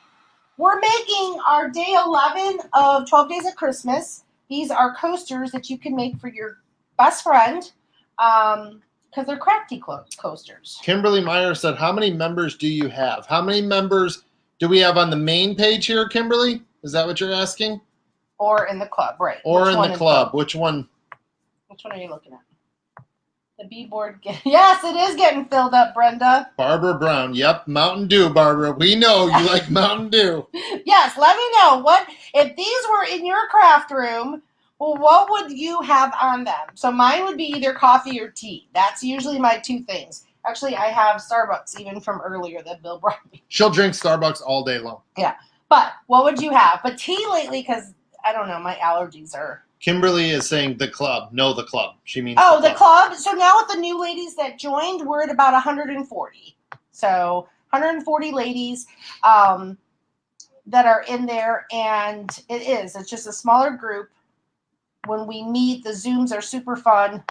we're making our day 11 of 12 Days of Christmas. These are coasters that you can make for your best friend because they're crafty coasters. Kimberly Meyer said, how many members do you have? How many members do we have on the main page here, Kimberly? Is that what you're asking? Or in the club, right. Or in the club. Which one? Which one are you looking at? The B-board. Yes, it is getting filled up, Brenda. Barbara Brown. Yep, Mountain Dew, Barbara. We know you like Mountain Dew. Yes, let me know. What if these were in your craft room, well, what would you have on them? So mine would be either coffee or tea. That's usually my two things. Actually, I have Starbucks even from earlier that Bill brought me. She'll drink Starbucks all day long. Yeah. But what would you have? But tea lately, because I don't know, my allergies are... Kimberly is saying the club. No, the club. She means the club. So now with the new ladies that joined, we're at about 140. So 140 ladies that are in there, and it's just a smaller group. When we meet, the Zooms are super fun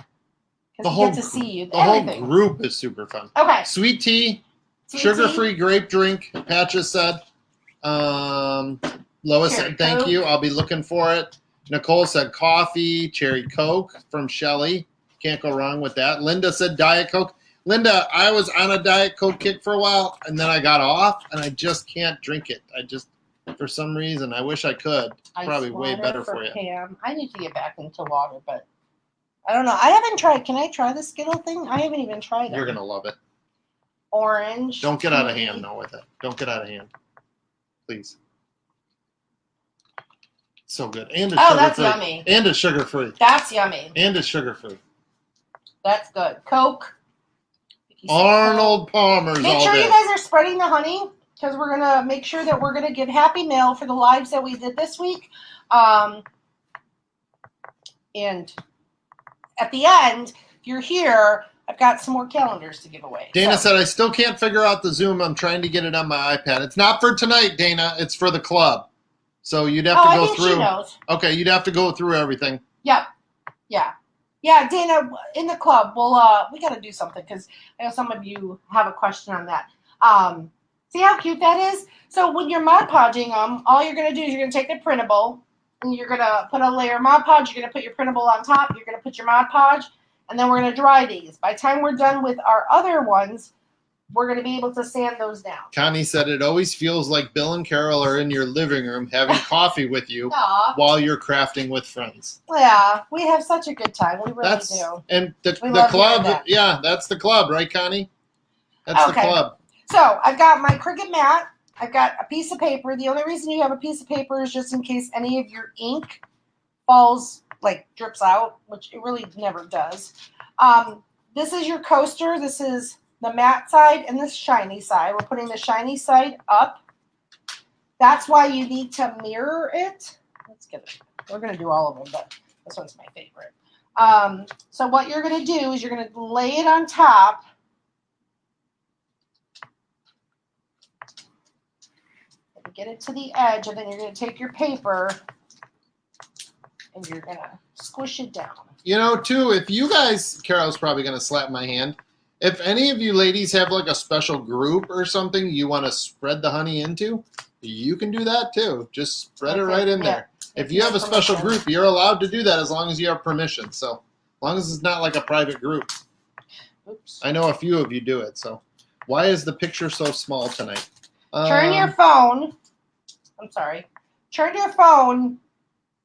because we get to see you. The whole group is super fun. Okay. Sweet tea, sugar-free grape drink, Patches said. Lois said thank you. I'll be looking for it. Nicole said coffee, cherry Coke from Shelly. Can't go wrong with that. Linda said Diet Coke. Linda, I was on a Diet Coke kick for a while, and then I got off, and I just can't drink it. For some reason, I wish I could. It's probably way better for you. Pam. I need to get back into water, but I don't know. I haven't tried. Can I try the Skittle thing? I haven't even tried it. You're going to love it. Orange. Don't get out of hand, though, with it. Don't get out of hand. Please. So good. And it's sugar-free. That's yummy. And it's sugar-free. That's yummy. And it's sugar-free. That's good. Coke. Arnold Palmer's Make all sure day. you guys are spreading the honey because we're going to make sure that we're going to give Happy Mail for the lives that we did this week. And at the end, if you're here, I've got some more calendars to give away. Dana said, I still can't figure out the Zoom. I'm trying to get it on my iPad. It's not for tonight, Dana. It's for the club. So you'd have to go through. She knows. Okay, you'd have to go through everything. Yep. Yeah. Yeah, Dana, in the club, we got to do something because I know some of you have a question on that. See how cute that is? So when you're Mod Podging them, all you're going to do is you're going to take the printable and you're going to put a layer of Mod Podge. You're going to put your printable on top. You're going to put your Mod Podge, and then we're going to dry these. By the time we're done with our other ones, we're going to be able to sand those down. Connie said it always feels like Bill and Carol are in your living room having coffee with you while you're crafting with friends. Yeah, we have such a good time. We really do. And the club, yeah, that's the club, right, Connie? That's the club. So I've got my Cricut mat. I've got a piece of paper. The only reason you have a piece of paper is just in case any of your ink falls, drips out, which it really never does. This is your coaster. This is the matte side and the shiny side. We're putting the shiny side up. That's why you need to mirror it. Let's get it. We're going to do all of them, but this one's my favorite. So what you're going to do is you're going to lay it on top. Get it to the edge, and then you're going to take your paper and you're going to squish it down. You know, too, if you guys, Carol's probably going to slap my hand. If any of you ladies have a special group or something you want to spread the honey into, you can do that too. Just spread it right in there. If you have a special group, you're allowed to do that as long as you have permission. So as long as it's not like a private group. Oops. I know a few of you do it. So why is the picture so small tonight? Turn your phone. I'm sorry. Turn your phone.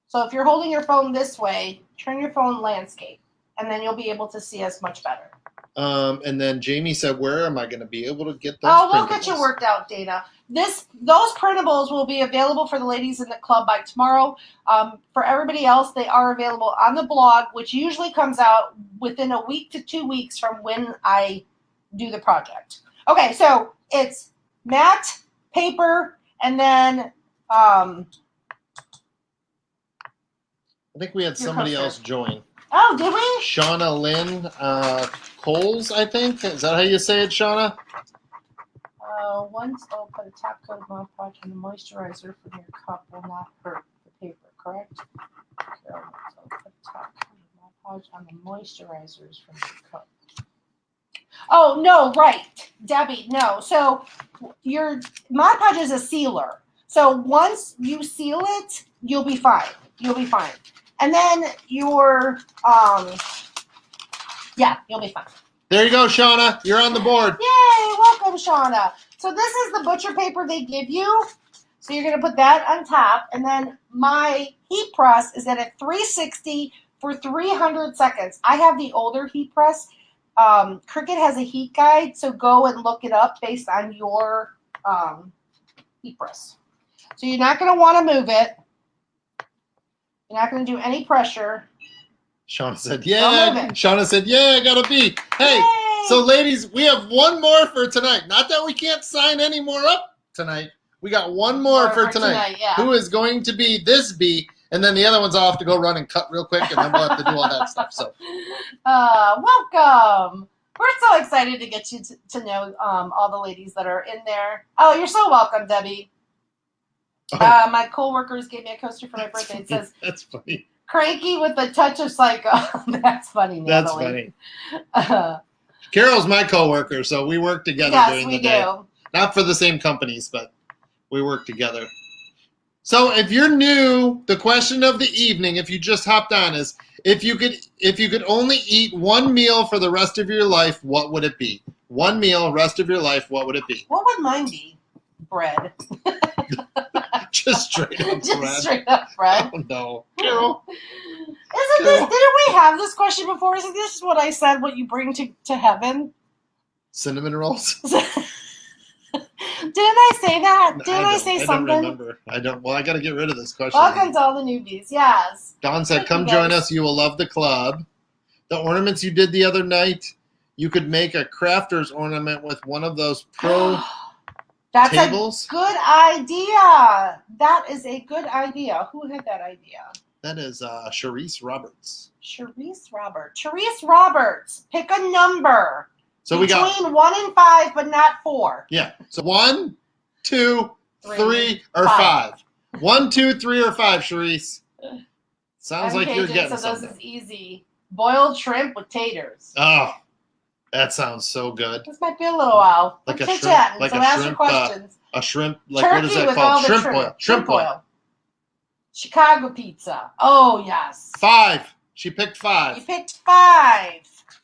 So if you're holding your phone this way, turn your phone landscape, and then you'll be able to see us much better. And then Jamie said, where am I going to be able to get those we'll get you worked out, Dana. Those printables will be available for the ladies in the club by tomorrow. For everybody else, they are available on the blog, which usually comes out within a week to 2 weeks from when I do the project. Okay, so it's matte, paper, and then I think we had somebody else join. Oh, did we? Shauna Lynn Coles, I think. Is that how you say it, Shauna? Once I'll put a top coat of Mod Podge and the moisturizer from your cup will not hurt the paper, correct? Carol, so put a top coat of Mod Podge on the moisturizers from your cup. Oh, no, right. Debbie, no. So your Mod Podge is a sealer. So once you seal it, you'll be fine. You'll be fine. And then you'll be fine. There you go, Shauna. You're on the board. Yay! Welcome, Shauna. So this is the butcher paper they give you. So you're going to put that on top. And then my heat press is at 360 for 300 seconds. I have the older heat press. Cricut has a heat guide, so go and look it up based on your heat press. So you're not going to want to move it. You're not going to do any pressure. Shauna said, Don't move yeah. it. Shauna said, yeah, I got a B. Hey, Yay! so ladies, we have one more for tonight. Not that we can't sign any more up tonight. We got one more for tonight. Yeah. Who is going to be this B, and then the other one's I'll have to go run and cut real quick, and then we'll have to do all that stuff. So, welcome. We're so excited to get you to know all the ladies that are in there. Oh, you're so welcome, Debbie. My coworkers gave me a coaster for my birthday. It says, that's funny. "Cranky with a touch of psycho." That's funny, Natalie. That's funny. Carol's my coworker, so we work together during the day. Yes, we do. Not for the same companies, but we work together. So if you're new, the question of the evening, if you just hopped on, is if you could only eat one meal for the rest of your life, what would it be? One meal, rest of your life, what would it be? What would mine be? Bread. Just straight up Just bread. straight up bread. Oh no, Carol. Didn't we have this question before? Isn't this what I said? What you bring to heaven? Cinnamon rolls. Didn't I say that? Didn't I say something? I don't remember. Well, I got to get rid of this question. Welcome to all the newbies. Yes. Don said, Thank come you, join guys. us. You will love the club. The ornaments you did the other night, you could make a crafter's ornament with one of those pro That's tables. a good idea. That is a good idea. Who had that idea? That is Charisse Roberts. Charisse Roberts. Pick a number. So we got, between 1 and 5, but not 4. yeah. So 1, 2, 3, or 5. 5. 1, 2, 3, or 5, Charisse. Sounds like you're Cajun, getting so something. this is easy. Boiled shrimp with taters. Oh, that sounds so good. This might be a little while. Like We're a shrimp- chit-chatting, like so a ask your shrimp, questions. A shrimp, like Turkey what is that with all called? the Shrimp shrimp. oil. Shrimp oil. Chicago pizza. Oh, yes. 5. She picked You 5. picked 5.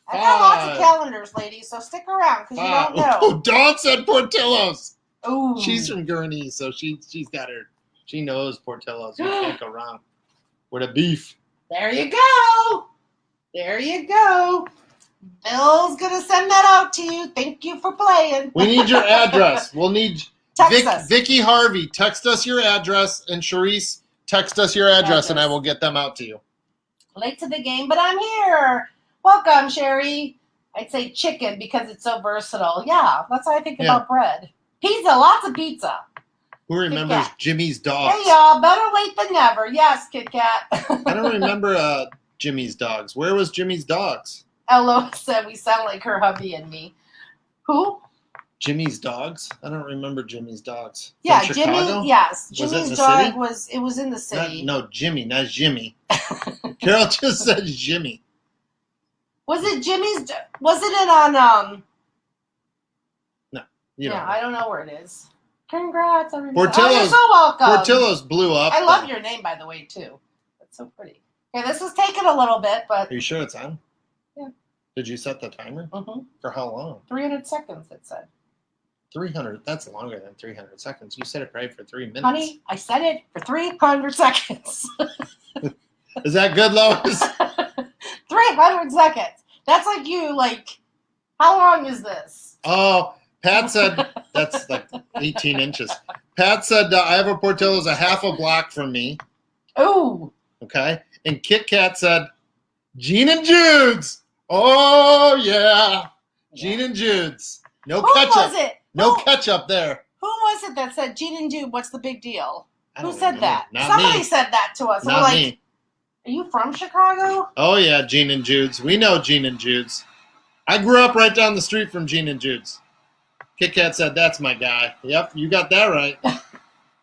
I got lots of 5. calendars, ladies, so stick around because you don't know. Oh, Dawn said Portillo's. Ooh. She's from Gurney, so she's got her. She knows Portillo's. You can't go wrong with a beef. There you go. There you go. Bill's going to send that out to you. Thank you for playing. We need your address. We'll need Text us. Vicky Harvey. Text us your address, and Charisse, text us your address, and I will get them out to you. Late to the game, but I'm here. Welcome, Sherry. I'd say chicken because it's so versatile. Yeah, that's how I think about bread. Pizza, lots of pizza. Who remembers Kat. Jimmy's Dogs? Hey, y'all, better late than never. Yes, Kit Kat. I don't remember Jimmy's Dogs. Where was Jimmy's Dogs? Ella said we sound like her hubby and me. Who? Jimmy's Dogs? I don't remember Jimmy's Dogs. From Yeah, Chicago? Jimmy. Yes, Was it in Jimmy's the dog city? was. It was in the city. No, Jimmy, not Jimmy. Carol just said Jimmy. Was it Jimmy's? Was it in on? You know. Yeah, I don't know where it is. Congrats, everybody. Portillo's- Oh, you're so welcome. Portillo's blew up. I love your name, by the way, too. That's so pretty. Okay, this is taking a little bit, but Are you sure it's on? Yeah. Did you set the timer? For how long? 300 seconds, it said. 300. That's longer than 300 seconds. You said it right for 3 minutes. Honey, I said it for 300 seconds. Is that good, Lois? 300 seconds. That's like you, how long is this? Oh, Pat said that's like 18 inches. Pat said I have a Portillo's a half a block from me. Ooh. Okay. And Kit Kat said, Gene and Jude's. Oh, yeah. Gene and Jude's. No Who ketchup. was it? No Who- ketchup there. Who was it that said, Gene and Jude, what's the big deal? I Who don't said remember. that? Not Somebody me. said that to us. Not We're like, me. are you from Chicago? Oh, yeah, Gene and Jude's. We know Gene and Jude's. I grew up right down the street from Gene and Jude's. Kit Kat said, that's my guy. Yep, you got that right.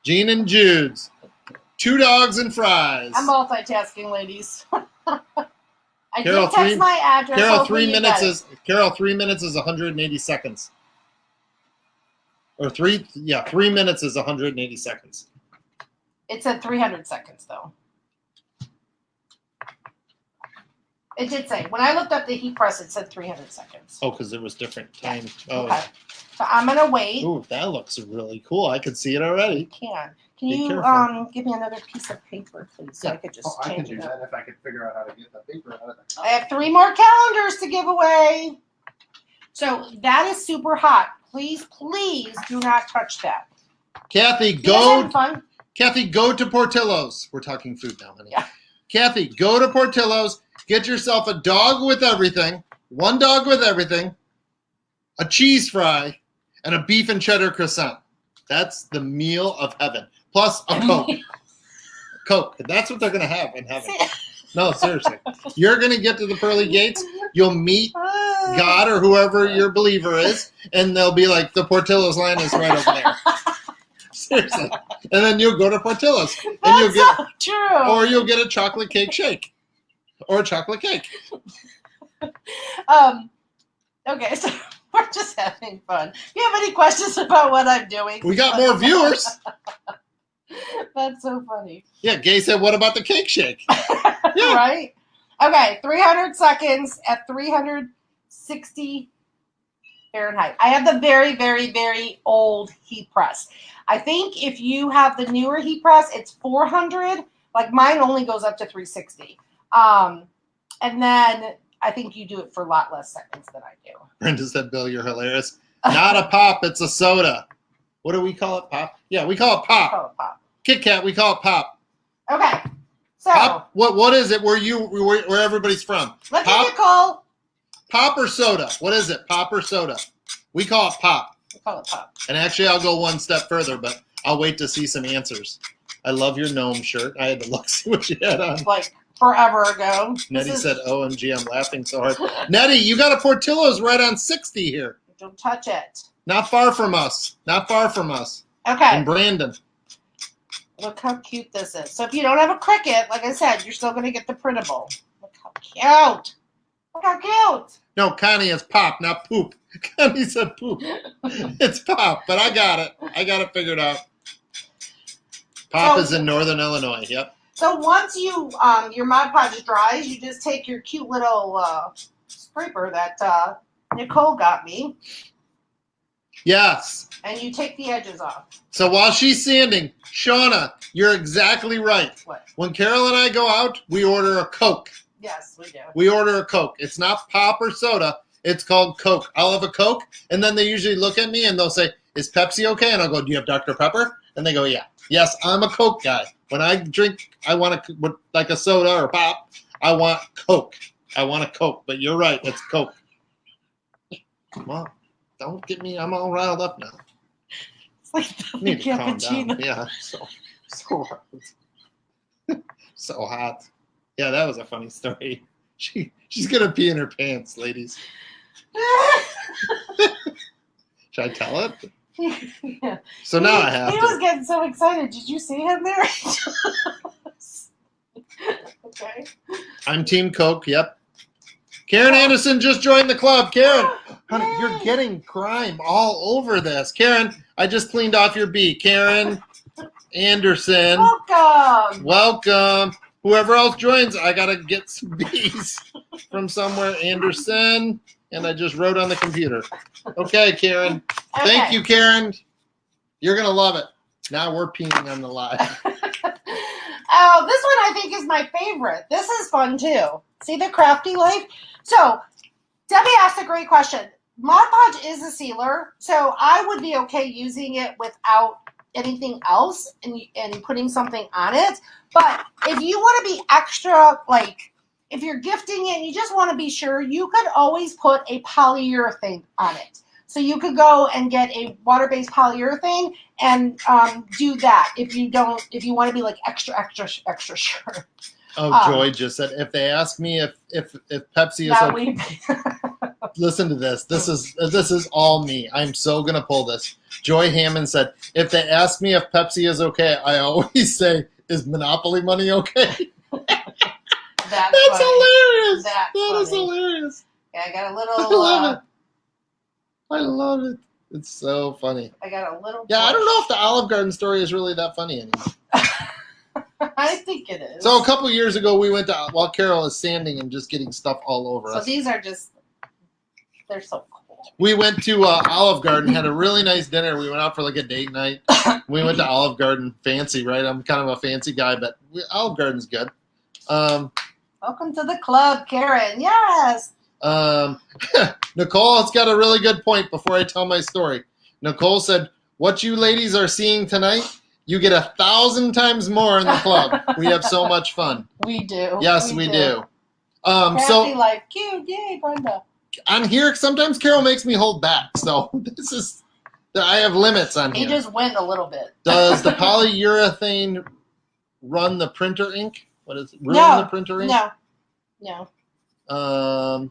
Gene and Jude's. 2 dogs and fries. I'm multitasking, ladies. I Carol, did text my address. Carol, Hopefully 3 you minutes got it. 3 minutes is 180 seconds. Or 3 minutes is 180 seconds. It said 300 seconds, though. It did say. When I looked up the heat press, it said 300 seconds. Oh, because it was different time. Yeah. Oh. Okay. So I'm going to wait. Ooh, that looks really cool. I can see it already. Can Be you careful. give me another piece of paper, please, so Yeah. I could just I could change do it up. that if I could figure out how to get the paper out of there. I have 3 more calendars to give away. So that is super hot. Please, please do not touch that. Kathy, You guys having fun? Kathy, go to Portillo's. We're talking food now, honey. Yeah. Kathy, go to Portillo's. Get yourself a dog with everything, 1 dog with everything, a cheese fry, and a beef and cheddar croissant. That's the meal of heaven. Plus a Coke. Coke. That's what they're going to have in heaven. No, seriously. You're going to get to the pearly gates. You'll meet God or whoever your believer is, and they'll be like, the Portillo's line is right over there. Seriously. And then you'll go to Portillo's. And That's so true. or you'll get a chocolate cake shake. Or a chocolate cake. Okay, so we're just having fun. Do you have any questions about what I'm doing? We got more viewers. That's so funny. Yeah, Gay said, what about the cake shake? Yeah. Right? Okay, 300 seconds at 360 Fahrenheit. I have the very, very, very old heat press. I think if you have the newer heat press, it's 400. Like mine only goes up to 360. And then I think you do it for a lot less seconds than I do. Brenda said, Bill, you're hilarious. Not a pop, it's a soda. What do we call it? Pop? Yeah, we call it pop. Call it pop. Kit Kat, we call it pop. Okay. So Pop? What is it where everybody's from? let's Pop? give it a call. Pop or soda? What is it? Pop or soda? We call it pop. We call it pop. And actually, I'll go one step further, but I'll wait to see some answers. I love your gnome shirt. I had to look, see what you had on. Like forever ago. Nettie said, OMG, I'm laughing so hard. Nettie, you got a Portillo's right on 60 here. Don't touch it. Not far from us. Not far from us. Okay. In Brandon. Look how cute this is. So if you don't have a Cricut, like I said, you're still going to get the printable. Look how cute. Look how cute. No, Connie, it's pop, not poop. Connie said poop. It's pop, but I got it. I got it figured out. Pop is in Northern Illinois. Yep. So once you your Mod Podge dries, you just take your cute little scraper that Nicole got me, Yes. and you take the edges off. So while she's sanding, Shauna, you're exactly right. What? When Carol and I go out, we order a Coke. Yes, we do. We order a Coke. It's not pop or soda. It's called Coke. I'll have a Coke, and then they usually look at me and they'll say, is Pepsi okay? And I'll go, do you have Dr. Pepper? And they go, yeah. Yes, I'm a Coke guy. When I drink, I want like a soda or pop. I want Coke. I want a Coke. But you're right. It's Coke. Come on. Don't get me. I'm all riled up now. It's like I need to calm cappuccino. down. Yeah, so hot. So hot. Yeah, that was a funny story. She's gonna pee in her pants, ladies. Should I tell it? Yeah. So now I have He to. was getting so excited. Did you see him there? Okay. I'm Team Coke. Yep. Karen Anderson just joined the club. Karen, honey, Yay. you're getting grime all over this. Karen, I just cleaned off your bee. Karen Anderson, Welcome. welcome. Whoever else joins, I gotta get some bees from somewhere. Anderson, and I just wrote on the computer. Okay, Karen. Thank Okay. you, Karen. You're gonna love it. Now we're peeing on the live. Oh, this one I think is my favorite. This is fun too. See the crafty life? So, Debbie asked a great question. Mod Podge is a sealer, so I would be okay using it without anything else and putting something on it. But if you want to be extra, like if you're gifting it and you just want to be sure, you could always put a polyurethane on it. So you could go and get a water-based polyurethane and do that if you want to be like extra sure. Oh, Joy just said, if they ask me if Pepsi is Now okay, listen to this. This is all me. I'm so gonna pull this. Joy Hammond said, if they ask me if Pepsi is okay, I always say, is Monopoly money okay? That's hilarious. That is hilarious. Yeah, I got a I little. love it. I love it. It's so funny. I got a little. Yeah, I don't know if the Olive Garden story is really that funny anymore. I think it is. So a couple years ago, we went to while Carol is sanding and just getting stuff all over So us. these are just, they're so cool. We went to Olive Garden, had a really nice dinner. We went out for like a date night. We went to Olive Garden, fancy, right? I'm kind of a fancy guy, but Olive Garden's good. Welcome to the club, Karen. Yes. Nicole has got a really good point before I tell my story. Nicole said, what you ladies are seeing tonight, you get 1,000 times more in the club. We have so much fun. We do. Yes, we do. Crafty So life, cute, yay, Brenda. on here, sometimes Carol makes me hold back. So I have limits on He here. just went a little bit. Does the polyurethane run the printer ink? What is it? Ruin No. the printer ink? No.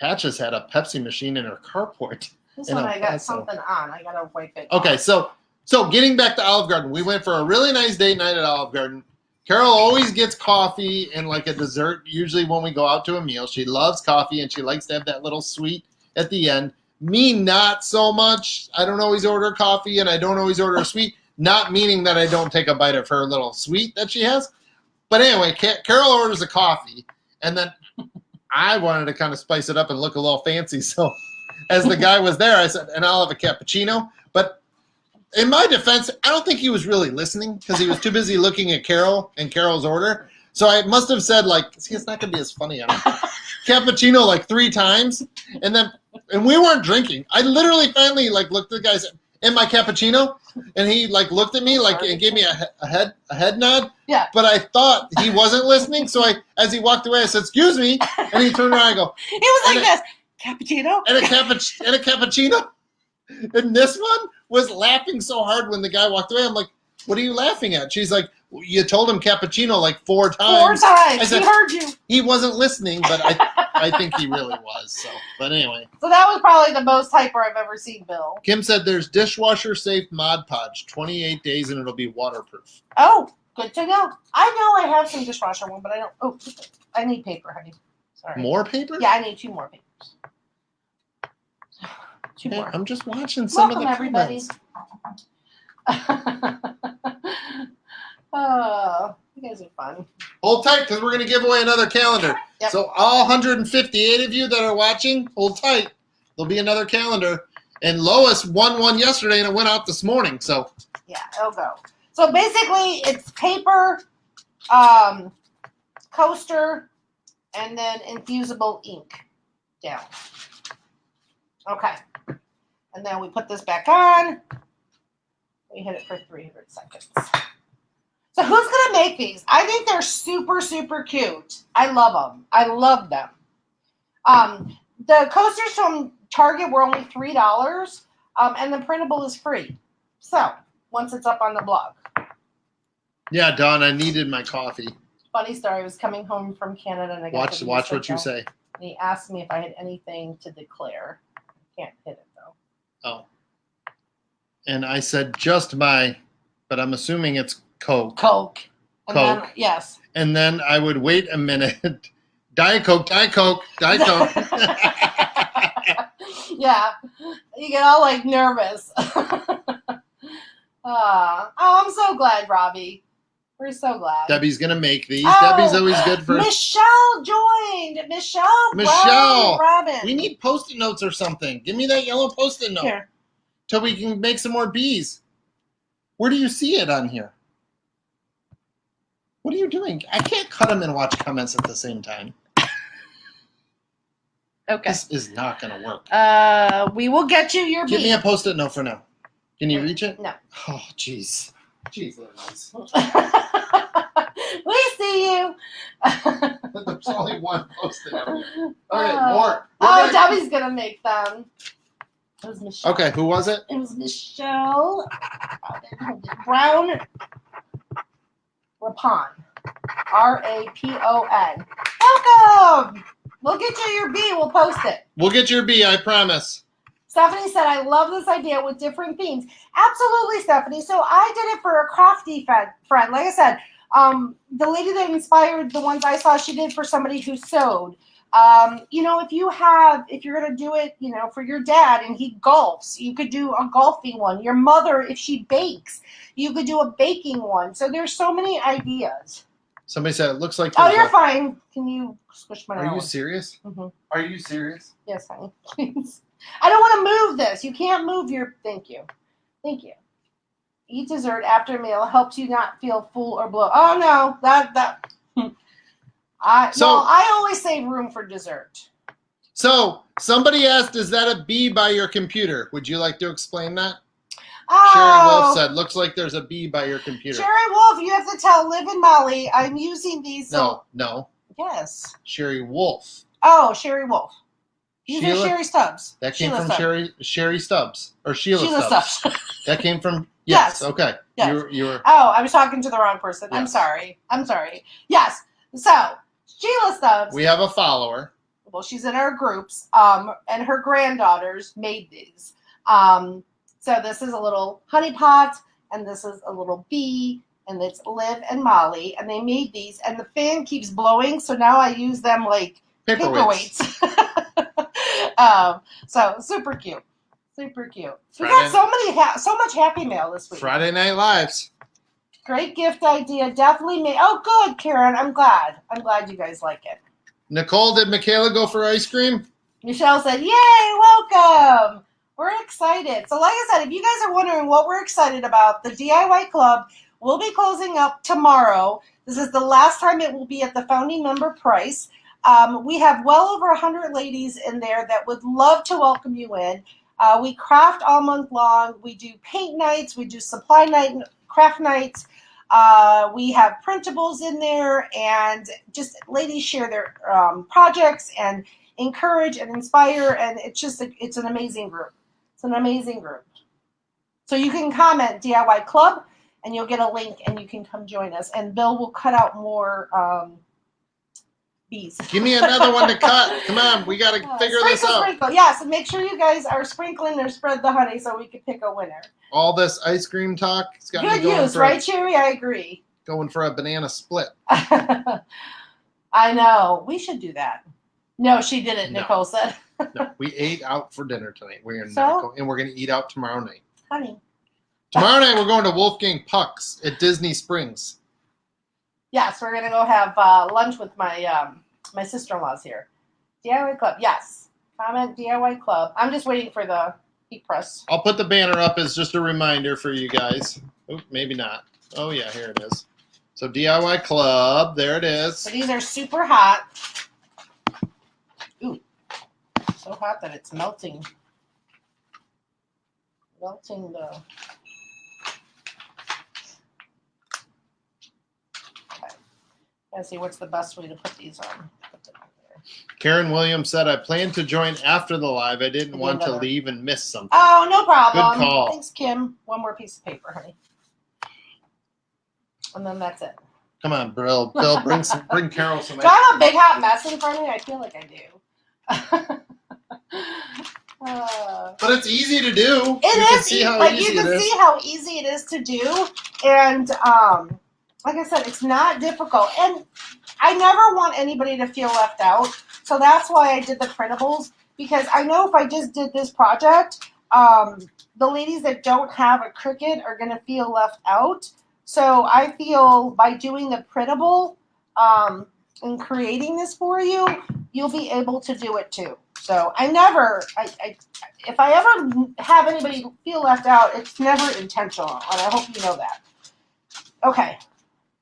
Patches had a Pepsi machine in her carport. This In one a I got pencil. something on. I gotta wipe it. Okay, off. so getting back to Olive Garden, we went for a really nice date night at Olive Garden. Carol always gets coffee and like a dessert. Usually when we go out to a meal, she loves coffee and she likes to have that little sweet at the end. Me, not so much. I don't always order coffee and I don't always order a sweet. Not meaning that I don't take a bite of her little sweet that she has. But anyway, Carol orders a coffee, and then I wanted to kind of spice it up and look a little fancy. So as the guy was there, I said, and I'll have a cappuccino. But in my defense, I don't think he was really listening because he was too busy looking at Carol and Carol's order. So I must have said, like, see, it's not going to be as funny on cappuccino like 3 times. And we weren't drinking. I literally finally like looked at the guy and said, in my cappuccino, and he like looked at me like and gave me a head nod. Yeah. But I thought he wasn't listening, so as he walked away, I said, "Excuse me," and he turned around and I go, He was like and this. Cappuccino? and a cappuccino. And this one was laughing so hard when the guy walked away. I'm like, "What are you laughing at?" She's like, "You told him cappuccino like 4 times." 4 times. I said- He heard you. He wasn't listening, but I think he really was. So, but anyway. So that was probably the most hyper I've ever seen Bill. Kim said there's dishwasher safe Mod Podge, 28 days and it'll be waterproof. Oh, good to know. I know I have some dishwasher one, but I don't. Oh, I need paper, honey. Sorry. More paper? Yeah, I need 2 more papers. 2 Yeah, more. I'm just watching some Welcome, of the everybody. comments. Oh, you guys are fun. Hold tight because we're going to give away another calendar. Yep. So all 158 of you that are watching, hold tight. There'll be another calendar. And Lois won one yesterday and it went out this morning. So Yeah, it'll go. So basically, it's paper, coaster, and then infusible ink down. Okay. And then we put this back on. We hit it for 300 seconds. So who's going to make these? I think they're super, super cute. I love them. I love them. The coasters from Target were only $3, and the printable is free. So once it's up on the blog. yeah, Dawn, I needed my coffee. Funny story. I was coming home from Canada and I got Watch to what you Mexico, say. And he asked me if I had anything to declare. I can't hit it though. Oh. And I said just but I'm assuming it's Coke. Coke. And Coke. Then, yes. And then I would wait a minute. Diet Coke, Diet Coke, Diet Coke. Yeah. You get all like nervous. I'm so glad, Robbie. We're so glad. Debbie's going to make these. Oh, Debbie's always good for... Michelle joined. Michelle. Robin. We need Post-it notes or something. Give me that yellow Post-it note. Here. Till we can make some more bees. Where do you see it on here? What are you doing? I can't cut them and watch comments at the same time. Okay. This is not going to work. We will get you your Give me bee. a Post-it note for now. Can you reach it? No. Oh, jeez. Jeez, Louise. We see you. There's only one Post-it note. Okay, Oh. more. Oh, Debbie's gonna make them. It was Michelle. Okay, who was it? It was Michelle Brown Rapon. Rapon. Welcome. We'll get you your bee. We'll post it. We'll get your bee, I promise. Stephanie said, I love this idea with different themes. Absolutely, Stephanie. So I did it for a crafty friend. Like I said, the lady that inspired the ones I saw, she did for somebody who sewed. If you're going to do it, for your dad and he golfs, you could do a golfing one. Your mother, if she bakes, you could do a baking one. So there's so many ideas. Somebody said it looks like. Oh, you're fine. Can you squish my Are arm? you serious? Mm-hmm. Are you serious? Yes, honey. Please. I don't want to move this. You can't move your. Thank you. Thank you. Eat dessert after a meal helps you not feel full or bloated. Oh no, that. I always save room for dessert. So somebody asked, "Is that a bee by your computer?" Would you like to explain that? Oh, Sherry Wolf said, "Looks like there's a bee by your computer." Sherry Wolf, you have to tell Liv and Molly I'm using these. No. Yes. Sherry Wolf. Oh, Sherry Wolf. These Sheila? are Sherry Stubbs. That came Sheila from Stubbs. Sherry Stubbs or Sheila Stubbs. Stubbs. That came from Yes. Okay. Yes. You were. Oh, I was talking to the wrong person. Yes. I'm sorry. Yes. So Sheila Stubbs. We have a follower. Well, she's in our groups. And her granddaughters made these. So this is a little honey pot, and this is a little bee, and it's Liv and Molly, and they made these, and the fan keeps blowing, so now I use them like paperweights. So super cute. Super cute. We got so much Happy Mail this week. Friday Night Lives. Great gift idea. Definitely made. Oh, good, Karen. I'm glad you guys like it. Nicole, did Michaela go for ice cream? Michelle said, "Yay, welcome." We're excited. So like I said, if you guys are wondering what we're excited about, the DIY Club will be closing up tomorrow. This is the last time it will be at the founding member price. We have well over 100 ladies in there that would love to welcome you in. We craft all month long. We do paint nights. We do supply night, craft nights. We have printables in there, and just ladies share their projects and encourage and inspire, and it's an amazing group. It's an amazing group. So you can comment DIY Club, and you'll get a link, and you can come join us. And Bill will cut out more bees. Give me another one to cut. Come on, we got to figure this out. Sprinkle. Yes, and make sure you guys are sprinkling or spread the honey so we can pick a winner. All this ice cream talk, it's got Good me going use, right, Sherry? I agree. Going for a banana split. I know. We should do that. No, she didn't, No. Nicole said. No, we ate out for dinner tonight. We're So? not going, and we're going to eat out tomorrow night. Honey. Tomorrow night we're going to Wolfgang Puck's at Disney Springs. Yes, we're gonna go have lunch with my my sister-in-law's here. DIY Club, yes. Comment DIY Club. I'm just waiting for the heat press. I'll put the banner up as just a reminder for you guys. Oop, maybe not. Oh yeah, here it is. So DIY Club, there it is. So these are super hot. Ooh, so hot that it's melting. Melting the. Okay. Let's see what's the best way to put these on. Put them on there. Karen Williams said, I plan to join after the live. I didn't want to another. leave and miss something. Oh, no problem. Good call. Thanks, Kim. One more piece of paper, honey. And then that's it. Come on, Bill, bring Carol some. Do I have a big hot mess in front of me? I feel like I do. But it's easy to do. It is See how like easy you can it is. see how easy it is to do, and like I said, it's not difficult. And I never want anybody to feel left out, so that's why I did the printables, because I know if I just did this project, the ladies that don't have a Cricut are going to feel left out. So I feel by doing the printable and creating this for you, you'll be able to do it too. So if I ever have anybody feel left out, it's never intentional, and I hope you know that. Okay,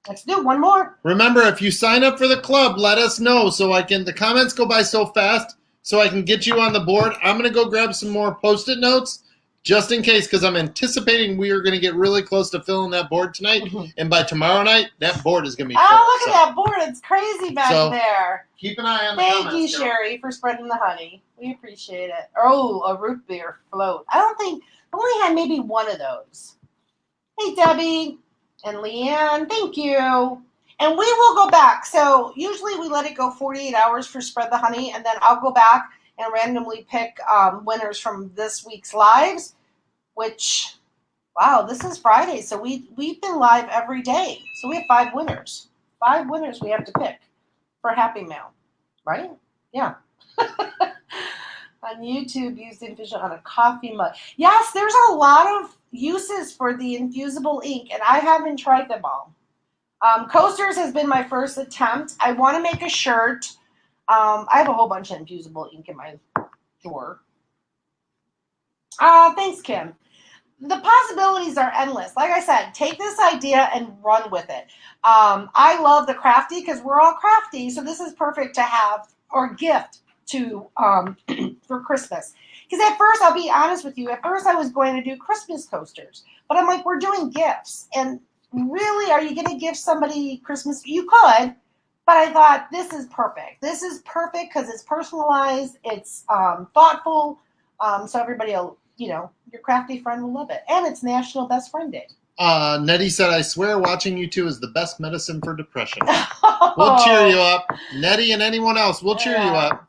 let's do one more. Remember, if you sign up for the club, let us know so the comments go by so fast so I can get you on the board. I'm going to go grab some more Post-it notes just in case, because I'm anticipating we are going to get really close to filling that board tonight. And by tomorrow night, that board is going to be full. Oh, look at that board. It's crazy back there. Keep an eye on the Thank comments. you, Sherry, for spreading the honey. We appreciate it. Oh, a root beer float. I only had maybe one of those. Hey, Debbie and Leanne, thank you. And we will go back. So usually we let it go 48 hours for Spread the Honey, and then I'll go back and randomly pick winners from this week's lives, which, wow, this is Friday. So we've been live every day. So we have 5 winners. 5 winners we have to pick for Happy Mail, right? Yeah. On YouTube, used infusion on a coffee mug. Yes, there's a lot of uses for the infusible ink, and I haven't tried them all. Coasters has been my first attempt. I want to make a shirt. I have a whole bunch of infusible ink in my drawer. Thanks, Kim. The possibilities are endless. Like I said, take this idea and run with it. I love the crafty because we're all crafty, so this is perfect to have or gift to for Christmas. Because at first, I'll be honest with you, at first I was going to do Christmas coasters, but I'm like, we're doing gifts, and really, are you going to give somebody Christmas? You could, but I thought this is perfect. This is perfect because it's personalized, it's thoughtful, so everybody will, your crafty friend will love it, and it's National Best Friend Day. Nettie said, I swear watching you two is the best medicine for depression. We'll cheer you up. Nettie and anyone else, we'll cheer you up.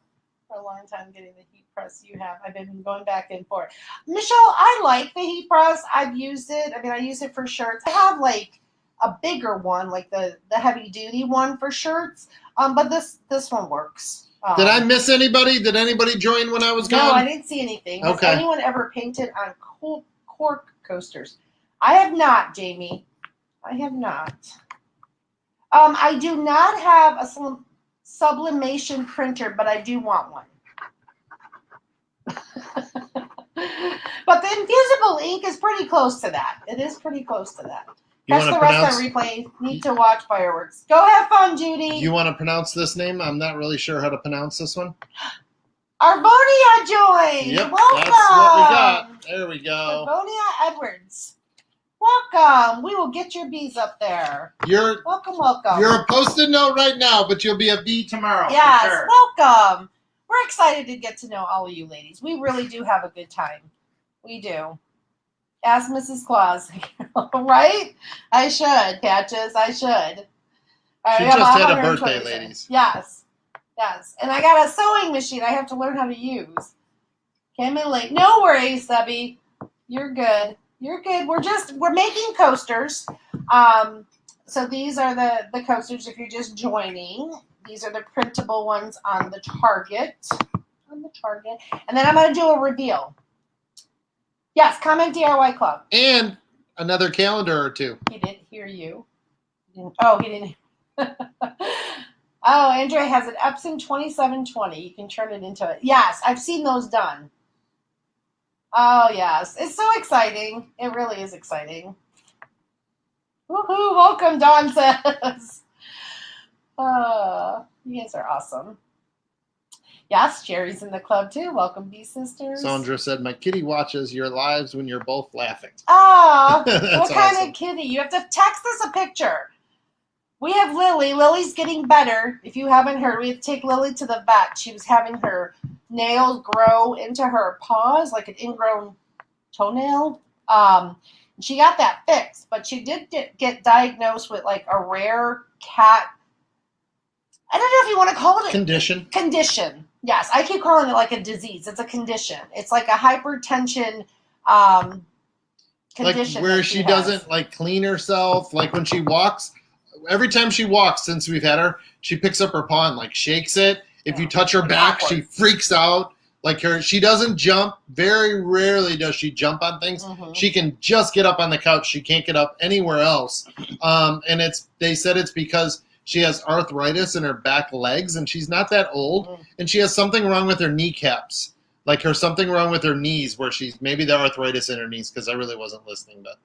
For a long time getting the heat press you have. I've been going back and forth. Michelle, I like the heat press. I've used it. I use it for shirts. I have like a bigger one, like the heavy duty one for shirts. But this one works. Did I miss anybody? Did anybody join when I was gone? No, I didn't see anything. Okay. Has anyone ever painted on cork coasters? I have not, Jamie. I have not. I do not have a sublimation printer, but I do want one. But the infusible ink is pretty close to that. It is pretty close to that. Catch the rest on replay. Need to watch fireworks. Go have fun, Judy. You want to pronounce this name? I'm not really sure how to pronounce this one. Arbonia joined. Yep, welcome. that's what we got. There we go. Arbonia Edwards. Welcome. We will get your B's up there. Welcome. You're a Post-it note right now, but you'll be a B tomorrow. Yes, for sure. welcome. We're excited to get to know all of you ladies. We really do have a good time. We do. Ask Mrs. Claus. Right? I should, Patches. I should. She just had a birthday, ladies. Yes. And I got a sewing machine I have to learn how to use. Came in late. No worries, Subby. You're good. We're making coasters. So these are the coasters if you're just joining. These are the printable ones on the Target. And then I'm going to do a reveal. Yes, comment DIY Club. And another calendar or two. He didn't hear you. He didn't. Oh, Andrea has an Epson 2720. You can turn it into it. Yes, I've seen those done. Oh, yes. It's so exciting. It really is exciting. Woohoo! Welcome, Dawn says. You guys are awesome. Yes, Jerry's in the club too. Welcome, B Sisters. Sandra said, my kitty watches your lives when you're both laughing. Oh, That's what kind awesome. of kitty? You have to text us a picture. We have Lily. Lily's getting better. If you haven't heard, we have to take Lily to the vet. She was having her nails grow into her paws, like an ingrown toenail. She got that fixed, but she did get diagnosed with like a rare cat. I don't know if you want to call it a condition. Yes, I keep calling it like a disease. It's a condition. It's like a hypertension condition. Like where she doesn't like clean herself. Like when she walks, every time she walks since we've had her, she picks up her paw and like shakes it. If you touch her back, she freaks out. Like she doesn't jump. Very rarely does she jump on things. Mm-hmm. She can just get up on the couch. She can't get up anywhere else. And they said it's because she has arthritis in her back legs, and she's not that old, and she has something wrong with her kneecaps, like something wrong with her knees, where she's maybe the arthritis in her knees. Because I really wasn't listening, but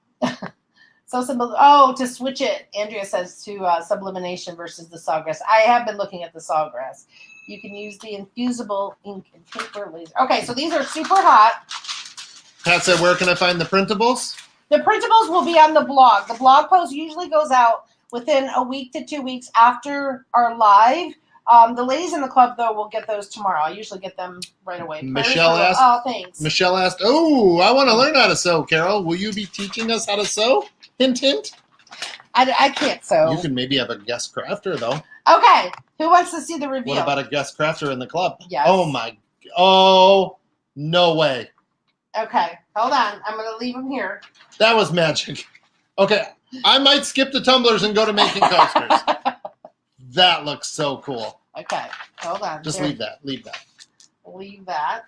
so simple. Oh, to switch it, Andrea says to sublimation versus the sawgrass. I have been looking at the sawgrass. You can use the infusible ink and paper laser. Okay, so these are super hot. Pat said, "Where can I find the printables?" The printables will be on the blog. The blog post usually goes out within a week to 2 weeks after our live. The ladies in the club, though, will get those tomorrow. I usually get them right away. Michelle asked. Oh, thanks. Michelle asked, "Oh, I want to learn how to sew, Carol. Will you be teaching us how to sew?" Hint, hint. I can't sew. You can maybe have a guest crafter, though. Okay. Who wants to see the reveal? What about a guest crafter in the club? Yes. Oh, no way. Okay. Hold on. I'm going to leave them here. That was magic. Okay. I might skip the tumblers and go to making coasters. That looks so cool. Okay, hold on. Just There- leave that. Leave that. Leave that.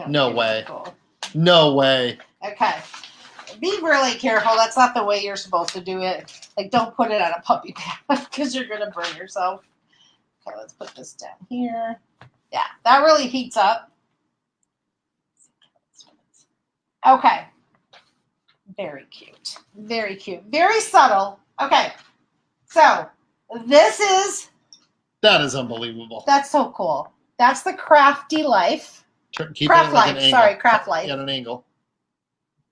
No Okay, way. cool. No way. Okay. Be really careful. That's not the way you're supposed to do it. Like, don't put it on a puppy pad because you're going to burn yourself. Okay, let's put this down here. Yeah, that really heats up. Okay. Very cute. Very cute. Very subtle. Okay. So, this is, That is unbelievable. that's so cool. That's the Crafty Life. Keep Craft it like Life. an angle. Sorry, Craft Life. At an angle.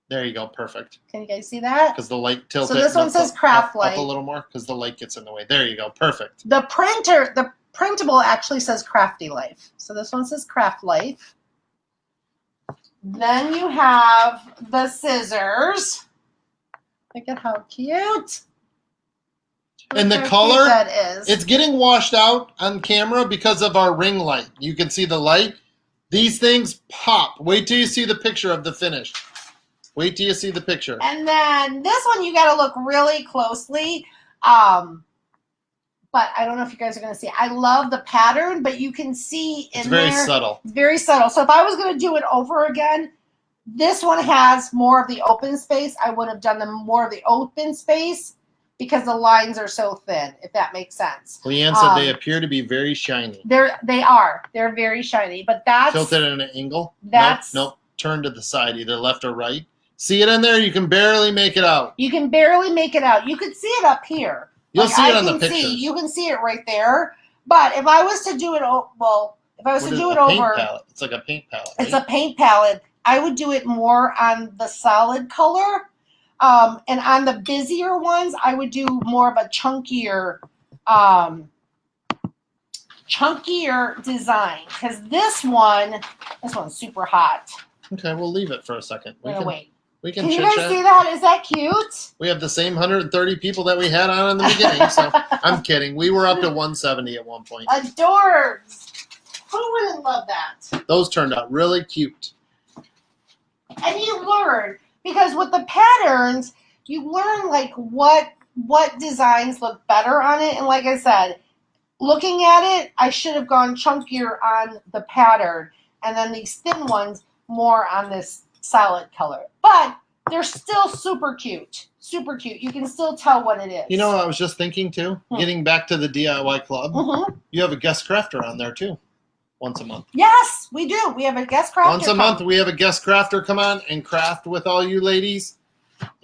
There you go. Perfect. Can you guys see that? Because the light tilts So it. this one says Craft up Light. a little more because the light gets in the way. There you go. Perfect. The printable actually says Crafty Life. So this one says Craft Life. Then you have the scissors. Look at how cute. And the Look how color, cute that is. It's getting washed out on camera because of our ring light. You can see the light. These things pop. Wait till you see the picture of the finish. Wait till you see the picture. And then this one you got to look really closely. But I don't know if you guys are going to see it. I love the pattern, but you can see in It's very there. subtle. It's very subtle. So if I was going to do it over again, this one has more of the open space. I would have done them more of the open space because the lines are so thin, if that makes sense. Leanne said they appear to be very shiny. They are. They're very shiny. But that's Tilted at an angle? That's- Nope. Turn to the side, either left or right. See it in there? You can barely make it out. you can barely make it out. You could see it up here. You'll Like, see it I on the can pictures. you can see it right there. But if I was to do it, if I was What to is do a it paint over, palette? It's like a paint palette. it's right? a paint palette. I would do it more on the solid color. And on the busier ones, I would do more of a chunkier design. Because this one's super hot. Okay, we'll leave it for a second. Wait. We Can can you chit guys chat. see that? Is that cute? We have the same 130 people that we had on in the beginning, so I'm kidding. We were up to 170 at one point. Adorbs. Who wouldn't love that? Those turned out really cute. And you learn, because with the patterns, you learn like what designs look better on it. And like I said, looking at it, I should have gone chunkier on the pattern, and then these thin ones more on this solid color. But they're still super cute. Super cute. You can still tell what it is. You know what I was just thinking too? Getting back to the DIY club, Mhm. you have a guest crafter on there too, once a month. Yes, we do. We have a guest crafter. Once a month, we have a guest crafter come on and craft with all you ladies.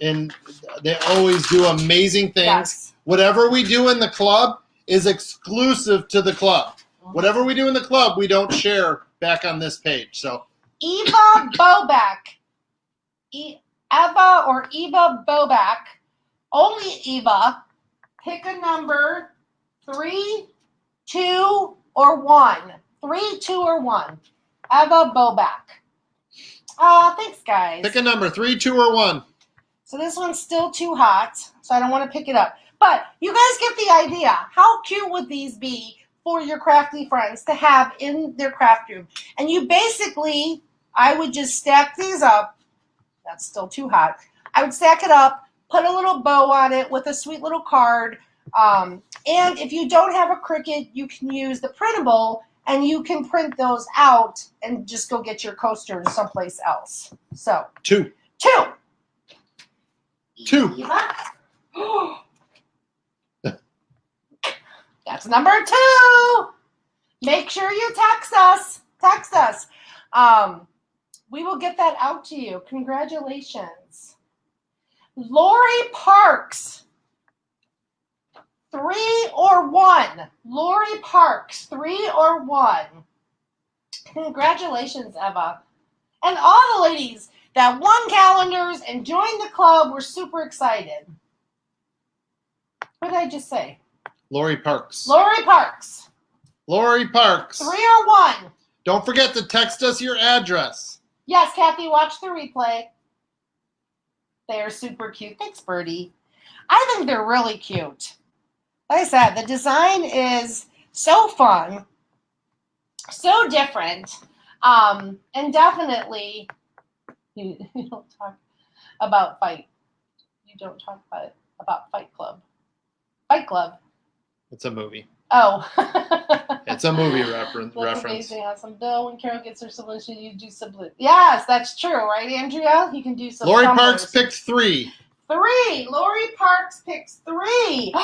And they always do amazing things. Yes. Whatever we do in the club is exclusive to the club. Whatever we do in the club, we don't share back on this page. So Eva Boback. Eva Boback. Only Eva. Pick a number 3, 2, or 1. 3, 2, or 1. Eva Boback. Thanks, guys. pick a number, 3, 2, or 1. So this one's still too hot, so I don't want to pick it up. But you guys get the idea. How cute would these be for your crafty friends to have in their craft room? And you basically, I would just stack these up. That's still too hot. I would stack it up, put a little bow on it with a sweet little card. And if you don't have a Cricut, you can use the printable, and you can print those out and just go get your coasters someplace else. So, 2. 2. 2. Eva. That's number 2. Make sure you text us. Text us. We will get that out to you. Congratulations. Lori Parks. 3 or 1. Lori Parks. 3 or 1. Congratulations, Eva. And all the ladies that won calendars and joined the club. We're super excited. What did I just say? Lori Parks. Lori Parks. Lori Parks. 3 or 1. Don't forget to text us your address. Yes, Kathy, watch the replay. They are super cute. Thanks, Birdie. I think they're really cute. Like I said, the design is so fun, so different, and definitely you don't talk about fight. You don't talk about Fight Club. Fight Club. It's a movie. Oh. It's a movie reference. That's amazing. Awesome. Bill, when Carol gets her solution, you do sublime. Yes, that's true, right, Andrea? You can do some. Lori tumblers. Parks picked 3. 3. Lori Parks picks 3.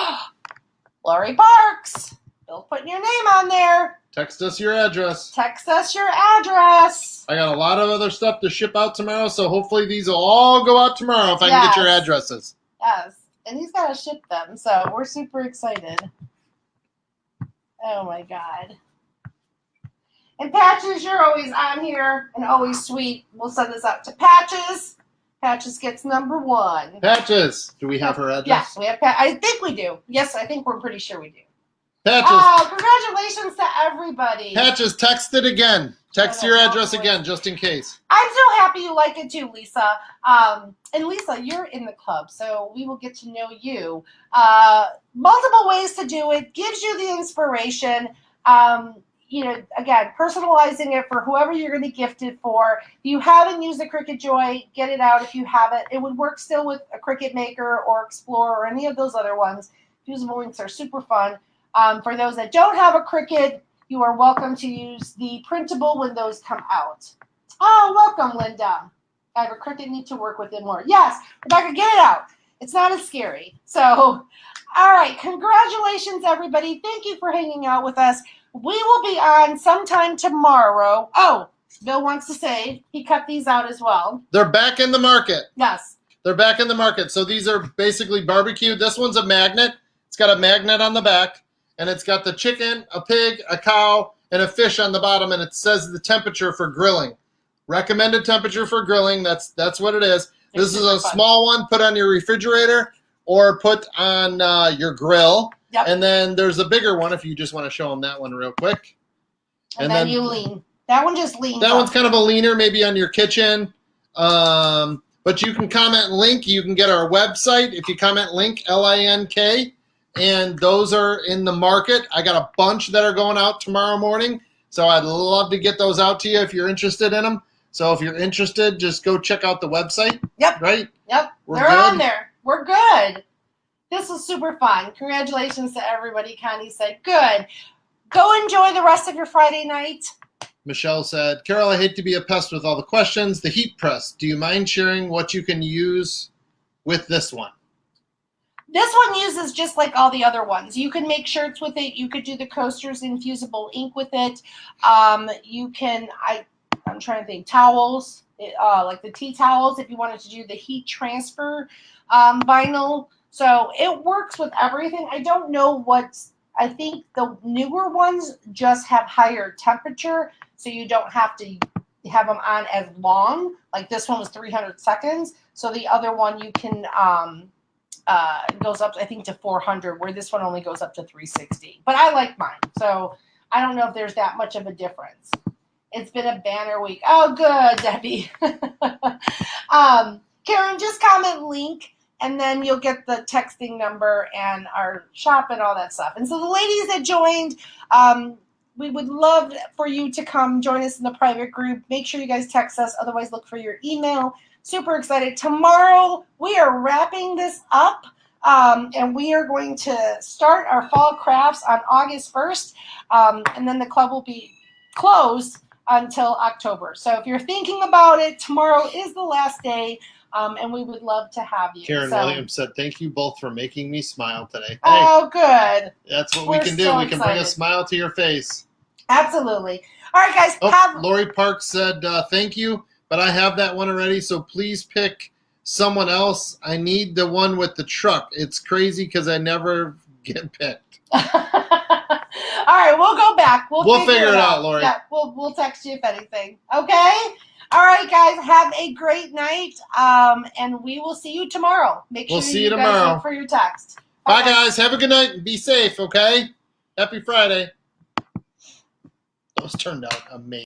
Lori Parks. Bill putting your name on there. Text us your address. Text us your address. I got a lot of other stuff to ship out tomorrow, so hopefully these will all go out tomorrow if I can get your Yes. addresses. Yes. And he's got to ship them, so we're super excited. Oh, my God. And Patches, you're always on here and always sweet. We'll send this out to Patches. Patches gets number 1. Patches. Do we have her address? Yes, we have. I think we do. Yes, I think we're pretty sure we do. Patches. Oh, congratulations to everybody. Patches, text it again. Text Oh, your that's address awesome. again, just in case. I'm so happy you like it too, Lisa. And Lisa, you're in the club, so we will get to know you. Multiple ways to do it. Gives you the inspiration. Again, personalizing it for whoever you're going to gift it for. If you haven't used the Cricut Joy, get it out if you haven't. It would work still with a Cricut Maker or Explorer or any of those other ones. Fusible inks are super fun. For those that don't have a Cricut, you are welcome to use the printable when those come out. Oh, welcome, Linda. I have a Cricut, need to work with it more. Yes, Rebecca, get it out. It's not as scary. So, all right, congratulations, everybody. Thank you for hanging out with us. We will be on sometime tomorrow. Oh, Bill wants to say he cut these out as well. They're back in the market. Yes. They're back in the market. So these are basically barbecued. This one's a magnet. It's got a magnet on the back, and it's got the chicken, a pig, a cow, and a fish on the bottom, and it says the temperature for grilling. Recommended temperature for grilling. That's what it is. This is a small one. Put on your refrigerator or put on your grill. Yep. And then there's a bigger one if you just want to show them that one real quick. And then you lean. That one just leans. That up. one's kind of a leaner, maybe on your kitchen. But you can comment link. You can get our website. If you comment link, LINK, and those are in the market. I got a bunch that are going out tomorrow morning. So I'd love to get those out to you if you're interested in them. So if you're interested, just go check out the website. Yep. Right? Yep. We're They're good? on there. We're good. This was super fun. Congratulations to everybody. Connie said, good. Go enjoy the rest of your Friday night. Michelle said, Carol, I hate to be a pest with all the questions. The heat press, do you mind sharing what you can use with this one? This one uses just like all the other ones. You can make shirts with it. You could do the coasters in fusible ink with it. You can, I'm trying to think, towels, like the tea towels if you wanted to do the heat transfer vinyl. So it works with everything. I don't know I think the newer ones just have higher temperature, so you don't have to have them on as long. Like this one was 300 seconds. So the other one you can, goes up, I think, to 400, where this one only goes up to 360. But I like mine. So I don't know if there's that much of a difference. It's been a banner week. Oh, good, Debbie. Karen, just comment link, and then you'll get the texting number and our shop and all that stuff. And so the ladies that joined, we would love for you to come join us in the private group. Make sure you guys text us. Otherwise, look for your email. Super excited. Tomorrow, we are wrapping this up, and we are going to start our fall crafts on August 1st, and then the club will be closed until October. So if you're thinking about it, tomorrow is the last day, and we would love to have you. Karen Williams said, thank you both for making me smile today. Hey, Oh, good. that's what we're we can do. so We can bring a excited. smile to your face. Absolutely. All right, guys. Oh, Lori Parks said, thank you, but I have that one already, so please pick someone else. I need the one with the truck. It's crazy because I never get picked. All right, we'll go back. We'll figure it out, Lori. Yeah, we'll text you if anything. Okay? All right, guys. Have a great night, and we will see you tomorrow. Make sure We'll see you guys tomorrow. look for your text. Bye, guys. Have a good night and be safe, okay? Happy Friday. Those turned out amazing.